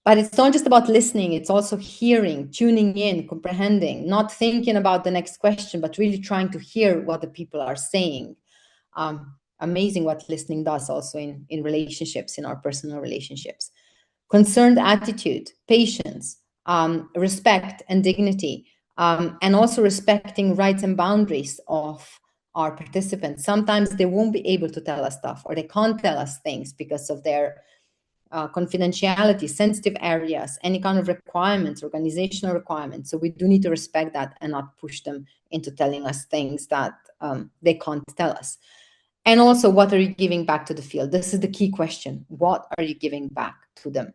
But it's not just about listening, it's also hearing, tuning in, comprehending, not thinking about the next question, but really trying to hear what the people are saying. Amazing what listening does also in relationships, in our personal relationships. Concerned attitude, patience, respect and dignity, and also respecting rights and boundaries of our participants. Sometimes they won't be able to tell us stuff, or they can't tell us things because of their confidentiality, sensitive areas, any kind of requirements, organizational requirements. So we do need to respect that and not push them into telling us things that they can't tell us. And also, what are you giving back to the field? This is the key question. What are you giving back to them?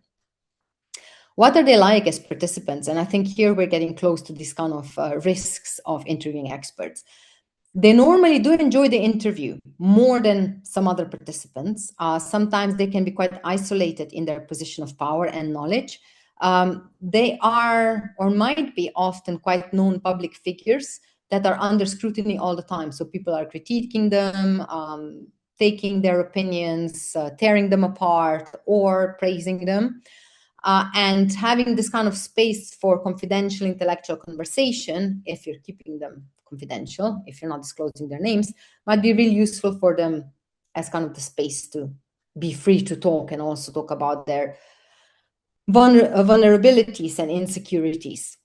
What are they like as participants? And I think here we're getting close to these kind of risks of interviewing experts. They normally do enjoy the interview more than some other participants. Sometimes they can be quite isolated in their position of power and knowledge. They are or might be often quite known public figures that are under scrutiny all the time. So people are critiquing them, taking their opinions, tearing them apart, or praising them. And having this kind of space for confidential intellectual conversation, if you're keeping them confidential, if you're not disclosing their names, might be really useful for them as kind of the space to be free to talk and also talk about their vulnerabilities and insecurities.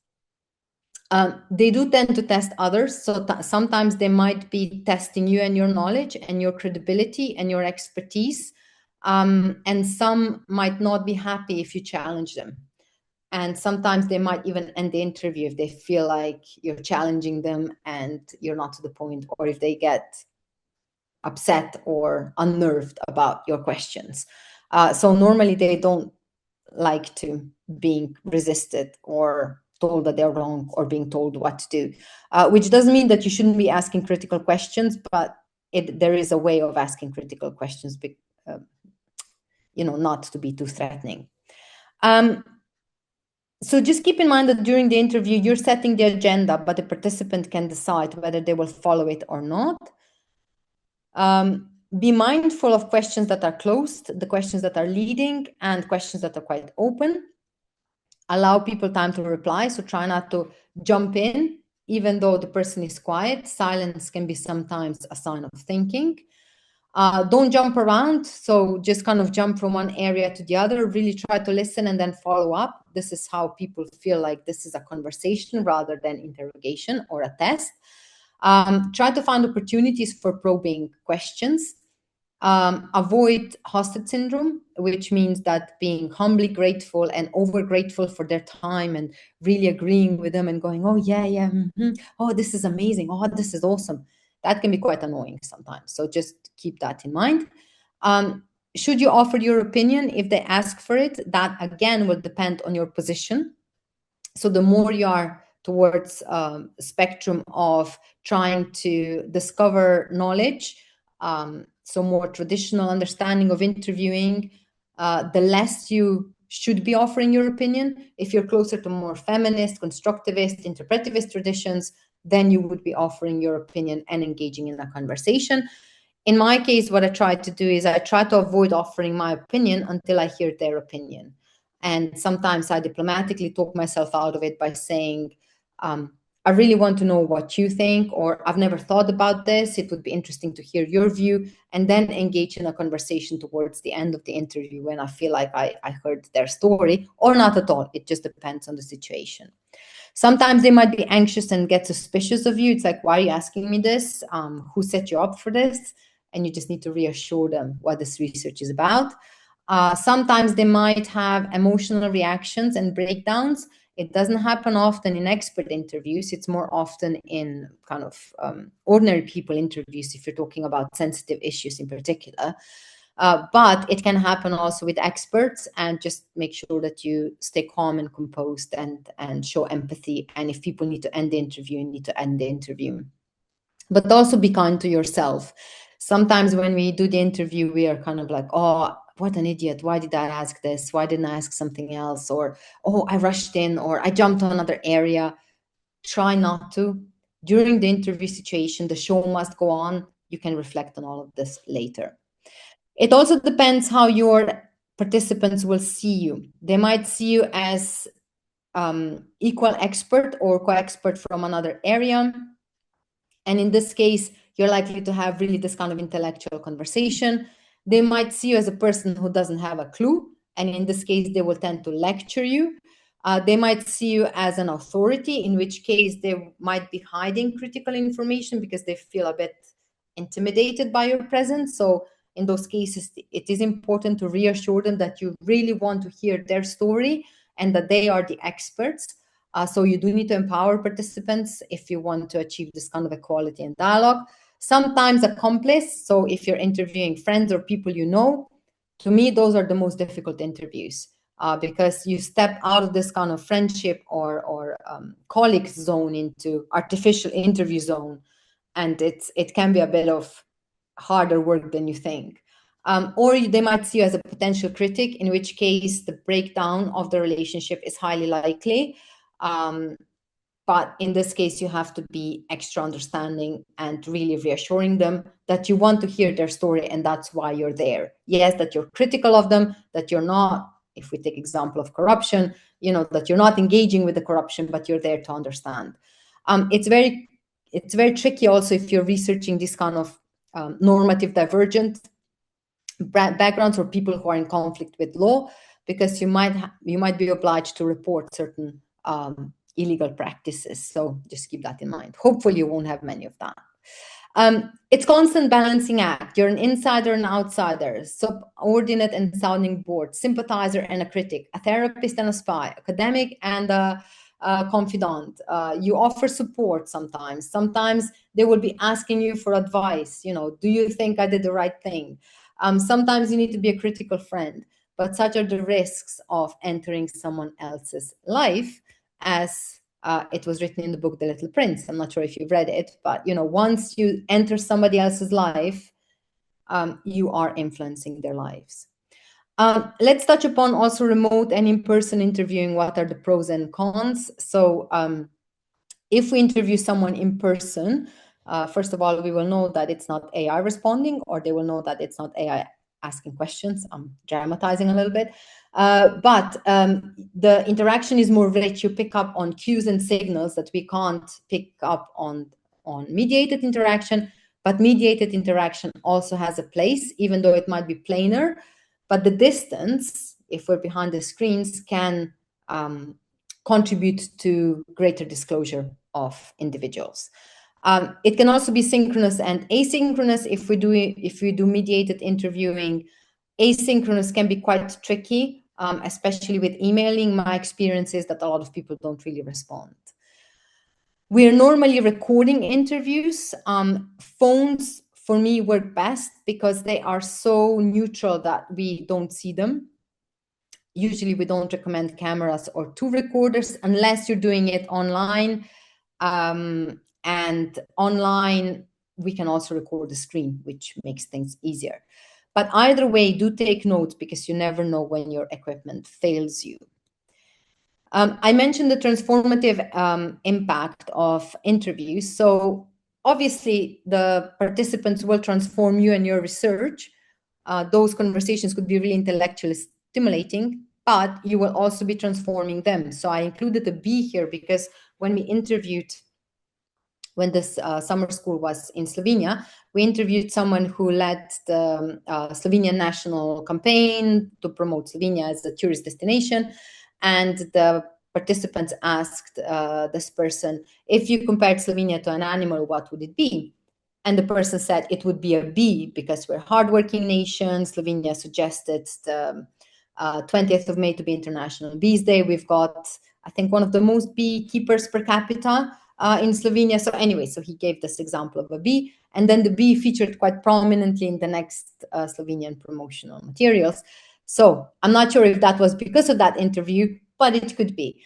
They do tend to test others. So sometimes they might be testing you and your knowledge and your credibility and your expertise. And some might not be happy if you challenge them. And sometimes they might even end the interview if they feel like you're challenging them and you're not to the point, or if they get upset or unnerved about your questions. So normally they don't like to being resisted or told that they're wrong or being told what to do, which doesn't mean that you shouldn't be asking critical questions, but there is a way of asking critical questions, not to be too threatening. So just keep in mind that during the interview, you're setting the agenda, but the participant can decide whether they will follow it or not. Be mindful of questions that are closed, the questions that are leading, and questions that are quite open. Allow people time to reply, so try not to jump in, even though the person is quiet. Silence can be sometimes a sign of thinking. Don't jump around, so just kind of jump from one area to the other. Really try to listen and then follow up. This is how people feel like this is a conversation rather than interrogation or a test. Try to find opportunities for probing questions. Avoid hostage syndrome, which means that being humbly grateful and over grateful for their time and really agreeing with them and going, oh, yeah, oh, this is amazing. Oh, this is awesome. That can be quite annoying sometimes. So just keep that in mind. Should you offer your opinion if they ask for it? That, again, will depend on your position. So the more you are towards a spectrum of trying to discover knowledge, so more traditional understanding of interviewing, the less you should be offering your opinion. If you're closer to more feminist, constructivist, interpretivist traditions, then you would be offering your opinion and engaging in a conversation. In my case, what I try to do is I try to avoid offering my opinion until I hear their opinion. And sometimes I diplomatically talk myself out of it by saying, I really want to know what you think, or I've never thought about this. It would be interesting to hear your view, and then engage in a conversation towards the end of the interview when I feel like I heard their story, or not at all. It just depends on the situation. Sometimes they might be anxious and get suspicious of you. It's like, why are you asking me this? Who set you up for this? And you just need to reassure them what this research is about. Sometimes they might have emotional reactions and breakdowns. It doesn't happen often in expert interviews. It's more often in kind of ordinary people interviews, if you're talking about sensitive issues in particular. But it can happen also with experts, and just make sure that you stay calm and composed and show empathy. And if people need to end the interview, you need to end the interview. But also be kind to yourself. Sometimes when we do the interview, we are kind of like, oh, what an idiot. Why did I ask this? Why didn't I ask something else? Or, oh, I rushed in, or I jumped to another area. Try not to. During the interview situation, the show must go on. You can reflect on all of this later. It also depends how your participants will see you. They might see you as equal expert or co-expert from another area. And in this case, you're likely to have really this kind of intellectual conversation. They might see you as a person who doesn't have a clue. And in this case, they will tend to lecture you. They might see you as an authority, in which case they might be hiding critical information because they feel a bit intimidated by your presence. So in those cases, it is important to reassure them that you really want to hear their story and that they are the experts. So you do need to empower participants if you want to achieve this kind of equality and dialogue. Sometimes accomplice, so if you're interviewing friends or people you know, to me, those are the most difficult interviews, because you step out of this kind of friendship or colleague zone into artificial interview zone, and it can be a bit of harder work than you think. Or they might see you as a potential critic, in which case the breakdown of the relationship is highly likely. But in this case, you have to be extra understanding and really reassuring them that you want to hear their story and that's why you're there. Yes, that you're critical of them, that you're not, if we take example of corruption, that you're not engaging with the corruption, but you're there to understand. It's very tricky also if you're researching this kind of normative divergent backgrounds or people who are in conflict with law, because you might be obliged to report certain illegal practices. So just keep that in mind. Hopefully you won't have many of that. It's constant balancing act. You're an insider and outsider, subordinate and sounding board, sympathizer and a critic, a therapist and a spy, academic and a confidant. You offer support sometimes. Sometimes they will be asking you for advice. Do you think I did the right thing? Sometimes you need to be a critical friend, but such are the risks of entering someone else's life, as it was written in the book The Little Prince. I'm not sure if you've read it, but once you enter somebody else's life, you are influencing their lives. Let's touch upon also remote and in-person interviewing. What are the pros and cons? So if we interview someone in person, first of all, we will know that it's not AI responding, or they will know that it's not AI asking questions. I'm dramatizing a little bit. But the interaction is more rich. You pick up on cues and signals that we can't pick up on mediated interaction. But mediated interaction also has a place, even though it might be plainer. But the distance, if we're behind the screens, can contribute to greater disclosure of individuals. It can also be synchronous and asynchronous. If we do mediated interviewing, asynchronous can be quite tricky, especially with emailing. My experience is that a lot of people don't really respond. We are normally recording interviews. Phones, for me, work best because they are so neutral that we don't see them. Usually, we don't recommend cameras or two recorders unless you're doing it online. And online, we can also record the screen, which makes things easier. But either way, do take notes because you never know when your equipment fails you. I mentioned the transformative impact of interviews. So obviously, the participants will transform you and your research. Those conversations could be really intellectually stimulating, but you will also be transforming them. So I included a B here because when we interviewed, when this summer school was in Slovenia, we interviewed someone who led the Slovenian national campaign to promote Slovenia as a tourist destination. And the participants asked this person, if you compared Slovenia to an animal, what would it be? And the person said it would be a bee because we're a hardworking nation. Slovenia suggested the 20th of May to be International Bees Day. We've got, I think, one of the most beekeepers per capita in Slovenia. So anyway, so he gave this example of a bee. And then the bee featured quite prominently in the next Slovenian promotional materials. So I'm not sure if that was because of that interview, but it could be.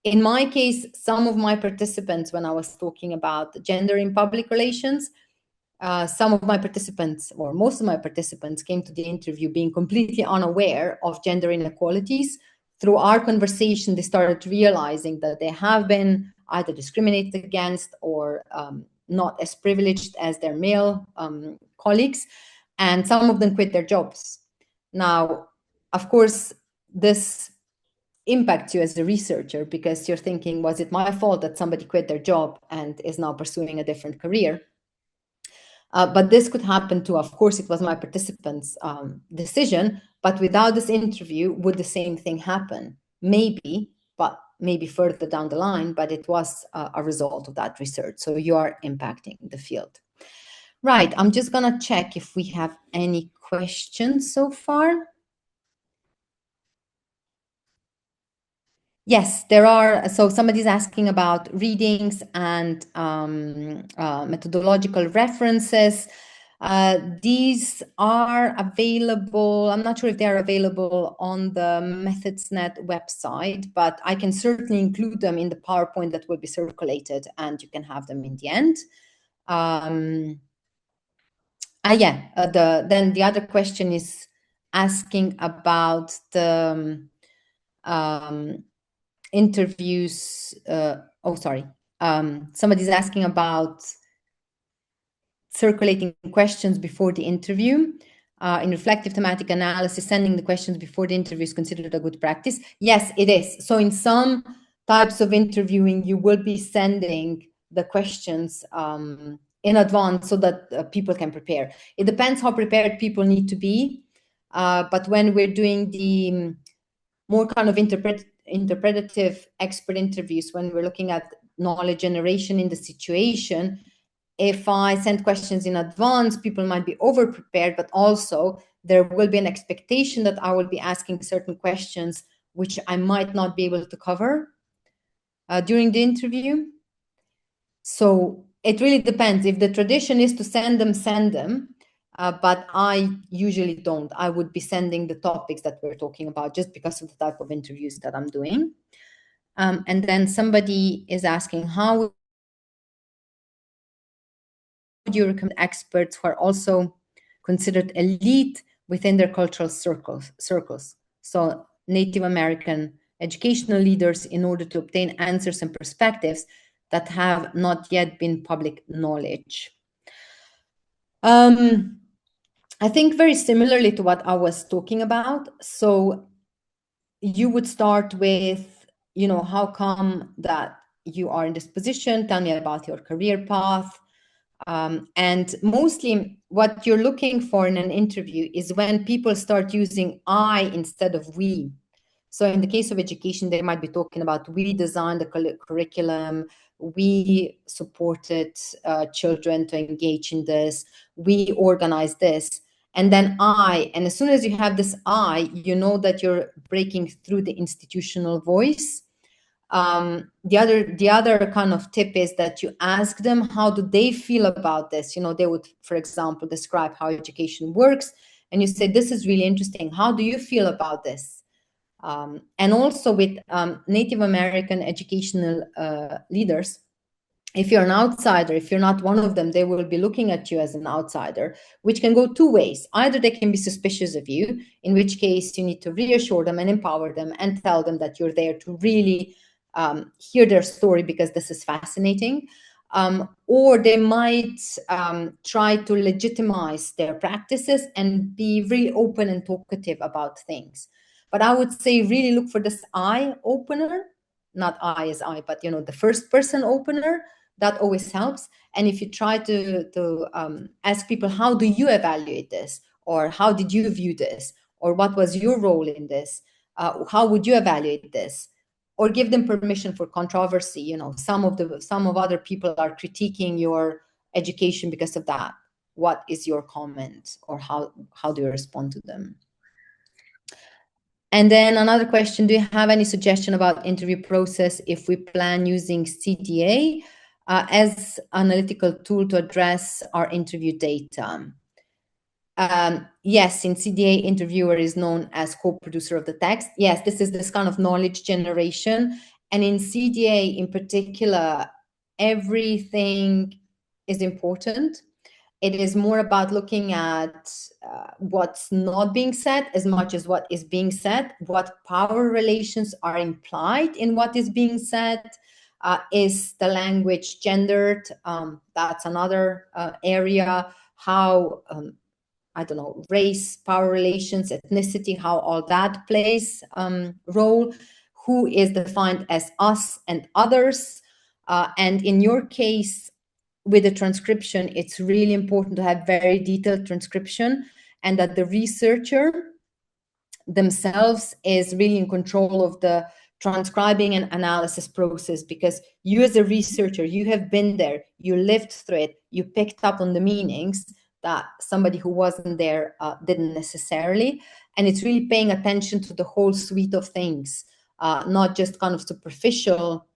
In my case, some of my participants, when I was talking about gender in public relations, some of my participants, or most of my participants, came to the interview being completely unaware of gender inequalities. Through our conversation, they started realizing that they have been either discriminated against or not as privileged as their male colleagues, and some of them quit their jobs. Now, of course, this impacts you as a researcher because you're thinking, was it my fault that somebody quit their job and is now pursuing a different career? But this could happen too. Of course, it was my participants' decision, but without this interview, would the same thing happen? Maybe, but maybe further down the line, but it was a result of that research. So you are impacting the field. Right, I'm just gonna check if we have any questions so far. Yes, there are. So somebody's asking about readings and methodological references. These are available. I'm not sure if they're available on the MethodsNet website, but I can certainly include them in the PowerPoint that will be circulated, and you can have them in the end. Then the other question is asking about the interviews. Somebody's asking about circulating questions before the interview. In reflective thematic analysis, sending the questions before the interview is considered a good practice. Yes, it is. So in some types of interviewing, you will be sending the questions in advance so that people can prepare. It depends how prepared people need to be. But when we're doing the more kind of interpretative expert interviews, when we're looking at knowledge generation in the situation, if I send questions in advance, people might be over prepared, but also there will be an expectation that I will be asking certain questions which I might not be able to cover during the interview. So it really depends. If the tradition is to send them, but I usually don't. I would be sending the topics that we're talking about just because of the type of interviews that I'm doing. And then somebody is asking, how would you recommend experts who are also considered elite within their cultural circles? So Native American educational leaders, in order to obtain answers and perspectives that have not yet been public knowledge. I think very similarly to what I was talking about. So you would start with, how come that you are in this position? Tell me about your career path. And mostly what you're looking for in an interview is when people start using I instead of we. So in the case of education, they might be talking about, we designed the curriculum, we supported children to engage in this, we organized this. And then and as soon as you have this you know that you're breaking through the institutional voice. The other kind of tip is that you ask them, how do they feel about this? They would, for example, describe how education works, and you say, this is really interesting. How do you feel about this? And also with Native American educational leaders, if you're an outsider, if you're not one of them, they will be looking at you as an outsider, which can go two ways. Either they can be suspicious of you, in which case you need to reassure them and empower them and tell them that you're there to really hear their story because this is fascinating. Or they might try to legitimize their practices and be really open and talkative about things. But I would say really look for this I opener, not I as I, but the first person opener. That always helps. And if you try to ask people, how do you evaluate this? Or how did you view this? Or what was your role in this? How would you evaluate this? Or give them permission for controversy. Some of other people are critiquing your education because of that. What is your comment, or how do you respond to them? And then another question, do you have any suggestion about interview process if we plan using CDA as analytical tool to address our interview data? Yes, in CDA, interviewer is known as co-producer of the text. Yes, this is this kind of knowledge generation. And in CDA in particular, everything is important. It is more about looking at what's not being said as much as what is being said, what power relations are implied in what is being said. Is the language gendered? That's another area. How, I don't know, race, power relations, ethnicity, how all that plays role. Who is defined as us and others? And in your case, with the transcription, it's really important to have very detailed transcription, and that the researcher themselves is really in control of the transcribing an analysis process, because you as a researcher, you have been there, you lived through it, you picked up on the meanings that somebody who wasn't there didn't necessarily. And it's really paying attention to the whole suite of things, not just kind of superficial.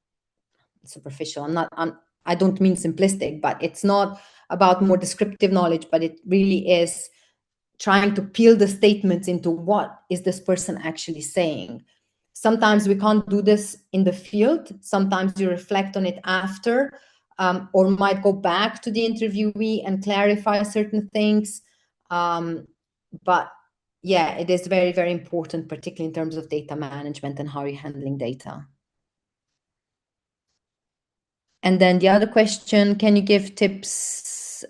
I don't mean simplistic, but it's not about more descriptive knowledge, but it really is trying to peel the statements into what is this person actually saying. Sometimes we can't do this in the field. Sometimes you reflect on it after, or might go back to the interviewee and clarify certain things. But yeah, it is very, very important, particularly in terms of data management and how you're handling data. And then the other question, can you give tips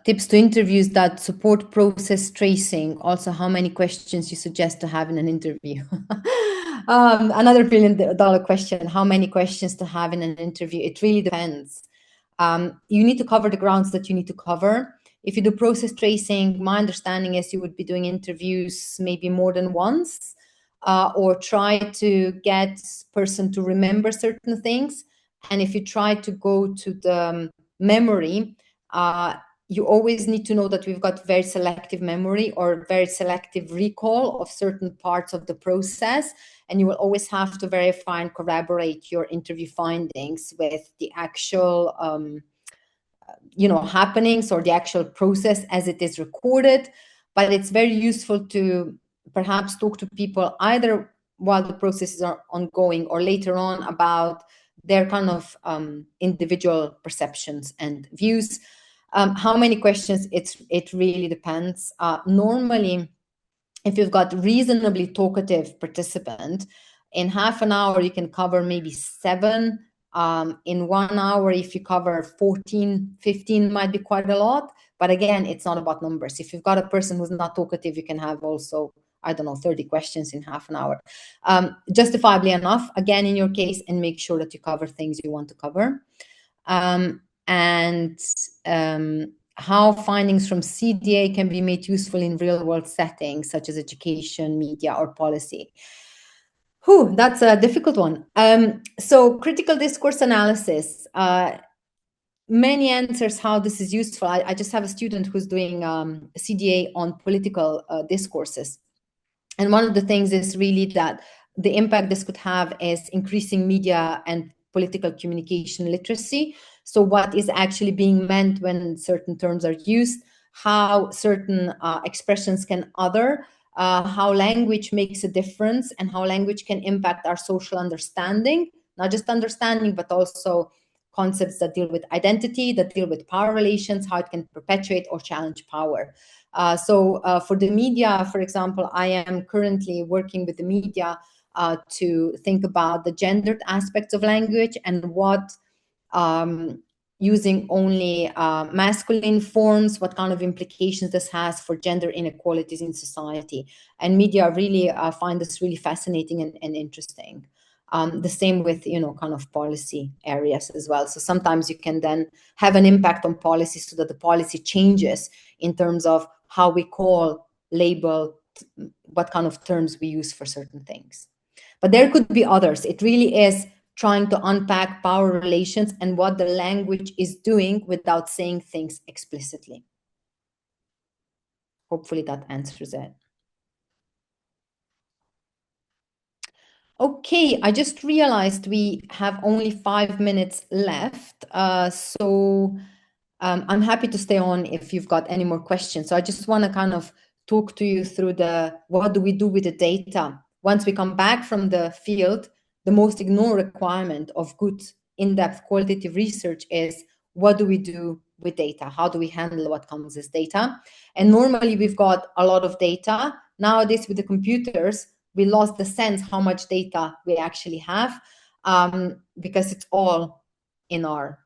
tips to interviews that support process tracing? Also, how many questions you suggest to have in an interview? Another $1 billion question, how many questions to have in an interview? It really depends. You need to cover the grounds that you need to cover. If you do process tracing, my understanding is you would be doing interviews maybe more than once, or try to get person to remember certain things. And if you try to go to the memory, you always need to know that we've got very selective memory or very selective recall of certain parts of the process. And you will always have to verify and corroborate your interview findings with the actual happenings or the actual process as it is recorded. But it's very useful to perhaps talk to people either while the processes are ongoing or later on about their kind of individual perceptions and views. How many questions? It really depends. Normally, if you've got reasonably talkative participant, in half an hour you can cover maybe 7. In 1 hour, if you cover 14, 15 might be quite a lot. But again, it's not about numbers. If you've got a person who's not talkative, you can have also, I don't know, 30 questions in half an hour. Justifiably enough, again, in your case, and make sure that you cover things you want to cover. How findings from CDA can be made useful in real-world settings, such as education, media, or policy. That's a difficult one. So critical discourse analysis, many answers how this is useful. I just have a student who's doing CDA on political discourses. And one of the things is really that the impact this could have is increasing media and political communication literacy. So what is actually being meant when certain terms are used, how certain expressions can other, how language makes a difference, and how language can impact our social understanding, not just understanding, but also concepts that deal with identity, that deal with power relations, how it can perpetuate or challenge power. So for the media, for example, I am currently working with the media to think about the gendered aspects of language and what using only masculine forms, what kind of implications this has for gender inequalities in society. And media really find this really fascinating and interesting. The same with, kind of policy areas as well. So sometimes you can then have an impact on policy so that the policy changes in terms of how we call, label, what kind of terms we use for certain things. But there could be others. It really is trying to unpack power relations and what the language is doing without saying things explicitly. Hopefully that answers it. Okay, I just realized we have only 5 minutes left. So I'm happy to stay on if you've got any more questions. So I just want to kind of talk to you through what do we do with the data? Once we come back from the field, the most ignored requirement of good in-depth qualitative research is what do we do with data? How do we handle what comes as data? And normally we've got a lot of data. Nowadays with the computers, we lost the sense how much data we actually have, because it's all in our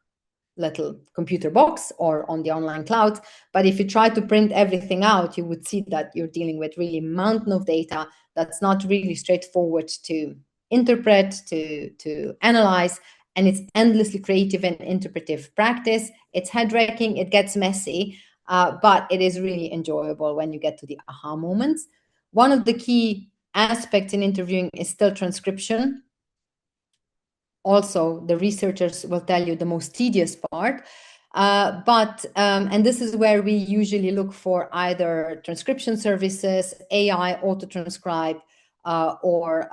little computer box or on the online cloud. But if you try to print everything out, you would see that you're dealing with really a mountain of data that's not really straightforward to interpret, to analyze, and it's endlessly creative and interpretive practice. It's head-wrecking, it gets messy, but it is really enjoyable when you get to the aha moments. One of the key aspects in interviewing is still transcription. Also, the researchers will tell you the most tedious part. And this is where we usually look for either transcription services, AI, auto-transcribe, or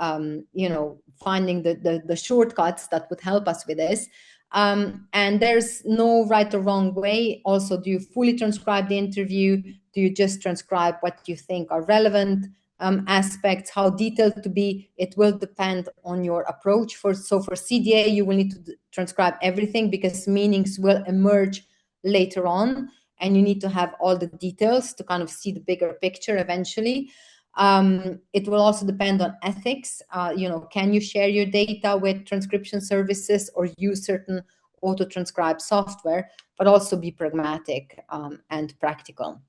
finding the shortcuts that would help us with this. And there's no right or wrong way. Also, do you fully transcribe the interview? Do you just transcribe what you think are relevant aspects? How detailed to be? It will depend on your approach. For CDA, you will need to transcribe everything because meanings will emerge later on, and you need to have all the details to kind of see the bigger picture eventually. It will also depend on ethics. Can you share your data with transcription services or use certain auto-transcribe software, but also be pragmatic and practical.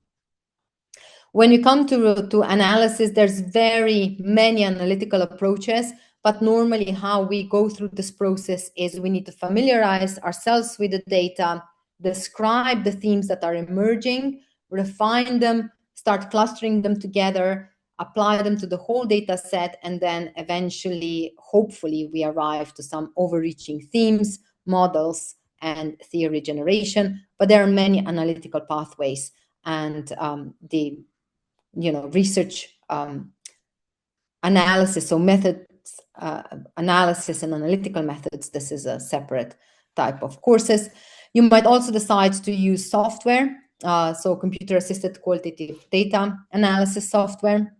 When you come to analysis, there's very many analytical approaches, but normally how we go through this process is we need to familiarize ourselves with the data, describe the themes that are emerging, refine them, start clustering them together, apply them to the whole data set, and then eventually, hopefully, we arrive to some overreaching themes, models, and theory generation. But there are many analytical pathways, and the research analysis, so methods, analysis and analytical methods, this is a separate type of courses. You might also decide to use software, so computer-assisted qualitative data analysis software.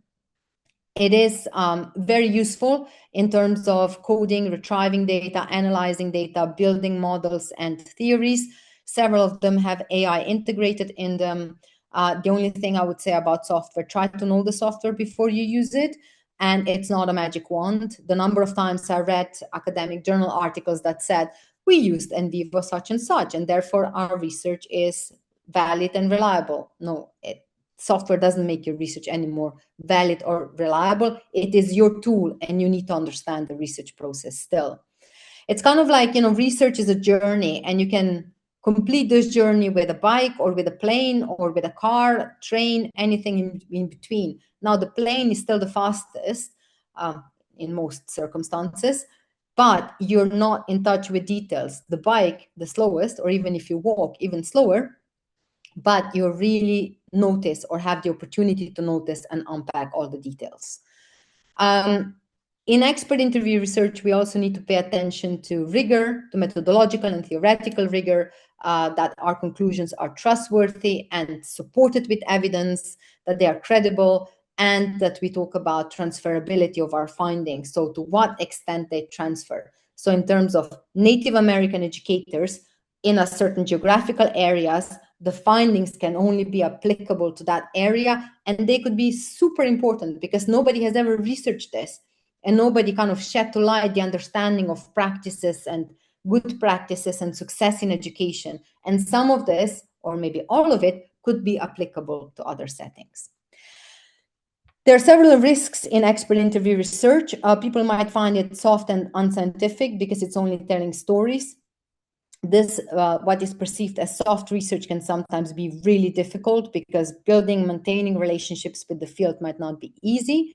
It is very useful in terms of coding, retrieving data, analyzing data, building models and theories. Several of them have AI integrated in them. The only thing I would say about software, try to know the software before you use it. And it's not a magic wand. The number of times I read academic journal articles that said, we used NVivo such and such, and therefore our research is valid and reliable. No, software doesn't make your research any more valid or reliable. It is your tool, and you need to understand the research process still. It's kind of like, research is a journey, and you can complete this journey with a bike or with a plane or with a car, train, anything in between. Now, the plane is still the fastest in most circumstances, but you're not in touch with details. The bike, the slowest, or even if you walk, even slower, but you really notice or have the opportunity to notice and unpack all the details. In expert interview research, we also need to pay attention to rigor, to methodological and theoretical rigor, that our conclusions are trustworthy and supported with evidence, that they are credible, and that we talk about transferability of our findings. So to what extent they transfer. So in terms of Native American educators in a certain geographical areas, the findings can only be applicable to that area, and they could be super important because nobody has ever researched this, and nobody kind of shed to light the understanding of practices and good practices and success in education. And some of this, or maybe all of it, could be applicable to other settings. There are several risks in expert interview research. People might find it soft and unscientific because it's only telling stories. This, what is perceived as soft research, can sometimes be really difficult because building, maintaining relationships with the field might not be easy.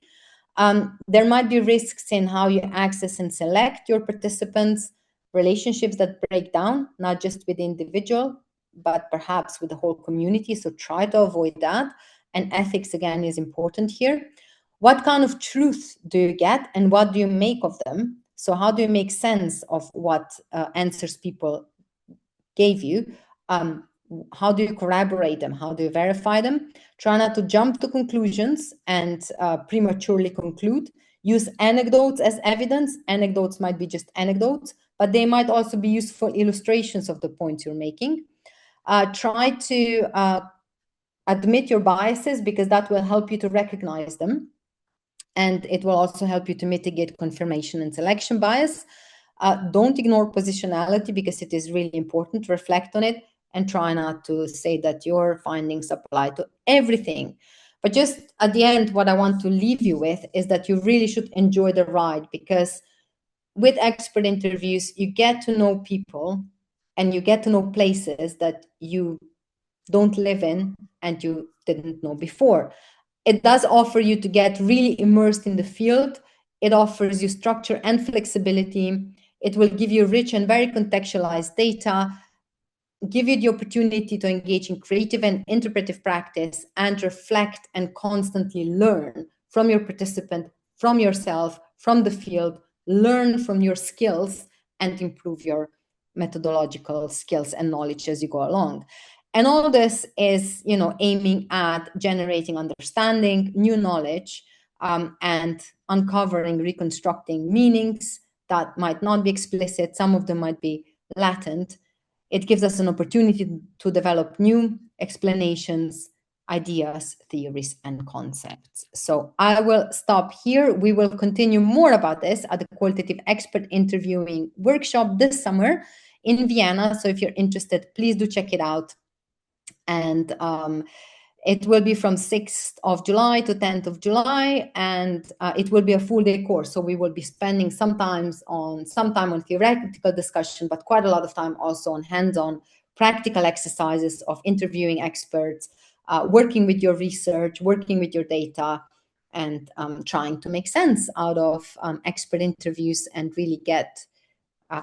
There might be risks in how you access and select your participants, relationships that break down, not just with the individual, but perhaps with the whole community. So try to avoid that. And ethics, again, is important here. What kind of truth do you get and what do you make of them? So how do you make sense of what answers people gave you? How do you corroborate them? How do you verify them? Try not to jump to conclusions and prematurely conclude. Use anecdotes as evidence. Anecdotes might be just anecdotes, but they might also be useful illustrations of the points you're making. Try to admit your biases because that will help you to recognize them. And it will also help you to mitigate confirmation and selection bias. Don't ignore positionality because it is really important to reflect on it, and try not to say that your findings apply to everything. But just at the end, what I want to leave you with is that you really should enjoy the ride, because with expert interviews, you get to know people and you get to know places that you don't live in and you didn't know before. It does offer you to get really immersed in the field. It offers you structure and flexibility. It will give you rich and very contextualized data, give you the opportunity to engage in creative and interpretive practice and reflect and constantly learn from your participant, from yourself, from the field, learn from your skills and improve your methodological skills and knowledge as you go along. And all this is, aiming at generating understanding, new knowledge, and uncovering, reconstructing meanings that might not be explicit. Some of them might be latent. It gives us an opportunity to develop new explanations, ideas, theories, and concepts. So I will stop here. We will continue more about this at the Qualitative Expert Interviewing Workshop this summer in Vienna. So if you're interested, please do check it out. And it will be from 6th of July to 10th of July, and it will be a full day course. So we will be spending some time on theoretical discussion, but quite a lot of time also on hands-on practical exercises of interviewing experts, working with your research, working with your data, and trying to make sense out of expert interviews and really get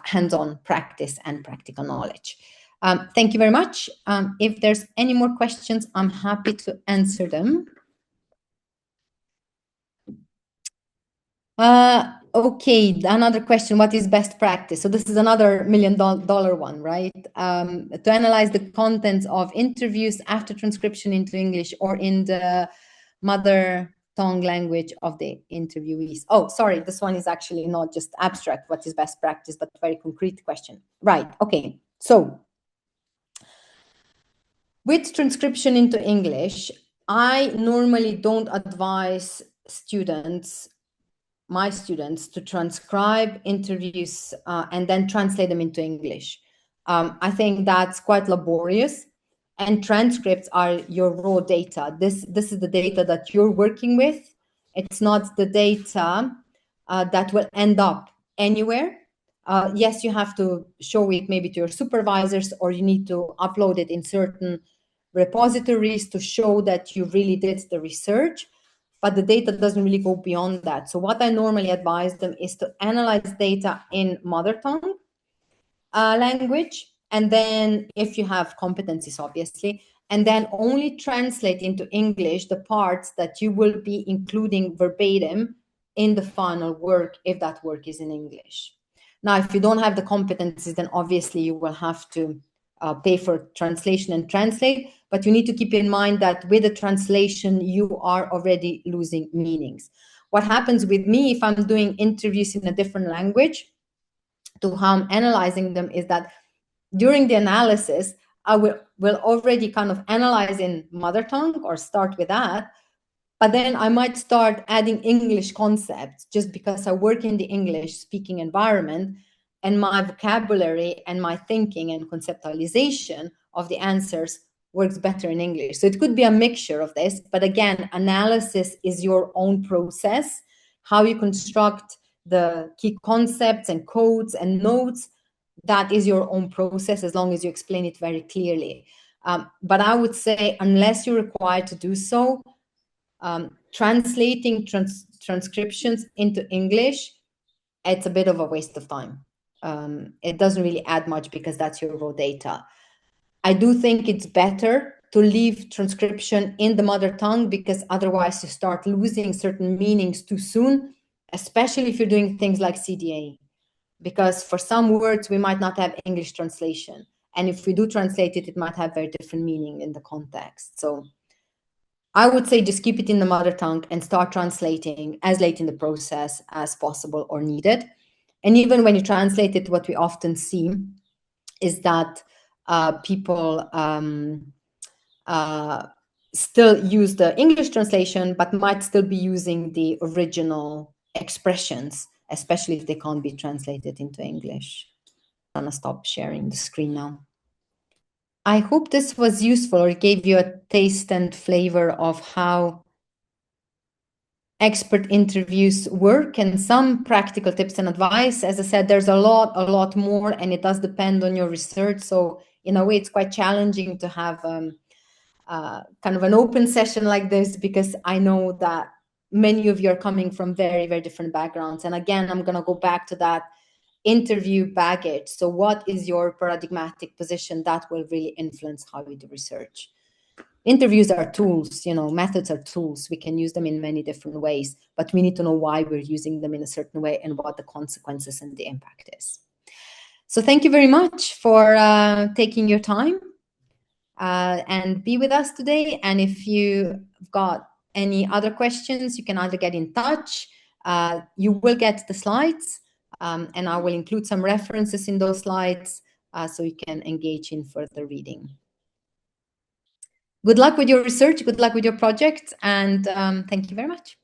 hands-on practice and practical knowledge. Thank you very much. If there's any more questions, I'm happy to answer them. Okay, another question, what is best practice? So this is another $1 million one, right? To analyze the contents of interviews after transcription into English or in the mother tongue language of the interviewees. Oh, sorry, this one is actually not just abstract, what is best practice, but a very concrete question. Right, okay, so with transcription into English, I normally don't advise my students to transcribe interviews and then translate them into English. I think that's quite laborious, and transcripts are your raw data. This is the data that you're working with. It's not the data that will end up anywhere. Yes, you have to show it maybe to your supervisors, or you need to upload it in certain repositories to show that you really did the research, but the data doesn't really go beyond that. So what I normally advise them is to analyze data in mother tongue language, and then if you have competencies, obviously, and then only translate into English the parts that you will be including verbatim in the final work, if that work is in English. Now, if you don't have the competencies, then obviously you will have to pay for translation and translate, but you need to keep in mind that with the translation, you are already losing meanings. What happens with me if I'm doing interviews in a different language to how I'm analyzing them is that during the analysis, I will already kind of analyze in mother tongue or start with that, but then I might start adding English concepts just because I work in the English speaking environment, and my vocabulary and my thinking and conceptualization of the answers works better in English. So it could be a mixture of this, but again, analysis is your own process. How you construct the key concepts and codes and notes, that is your own process, as long as you explain it very clearly. But I would say, unless you're required to do so, translating transcriptions into English, it's a bit of a waste of time. It doesn't really add much because that's your raw data. I do think it's better to leave transcription in the mother tongue, because otherwise you start losing certain meanings too soon, especially if you're doing things like CDA, because for some words we might not have English translation. And if we do translate it, it might have very different meaning in the context. So I would say just keep it in the mother tongue and start translating as late in the process as possible or needed. And even when you translate it, what we often see is that people still use the English translation, but might still be using the original expressions, especially if they can't be translated into English. I'm gonna stop sharing the screen now. I hope this was useful or gave you a taste and flavor of how expert interviews work and some practical tips and advice. As I said, there's a lot more, and it does depend on your research. So in a way, it's quite challenging to have kind of an open session like this, because I know that many of you are coming from very, very different backgrounds. And again, I'm going to go back to that interview baggage. So what is your paradigmatic position? That will really influence how you do research. Interviews are tools, methods are tools. We can use them in many different ways, but we need to know why we're using them in a certain way and what the consequences and the impact is. So thank you very much for taking your time and be with us today. And if you've got any other questions, you can either get in touch. You will get the slides, and I will include some references in those slides so you can engage in further reading. Good luck with your research, good luck with your project, and thank you very much.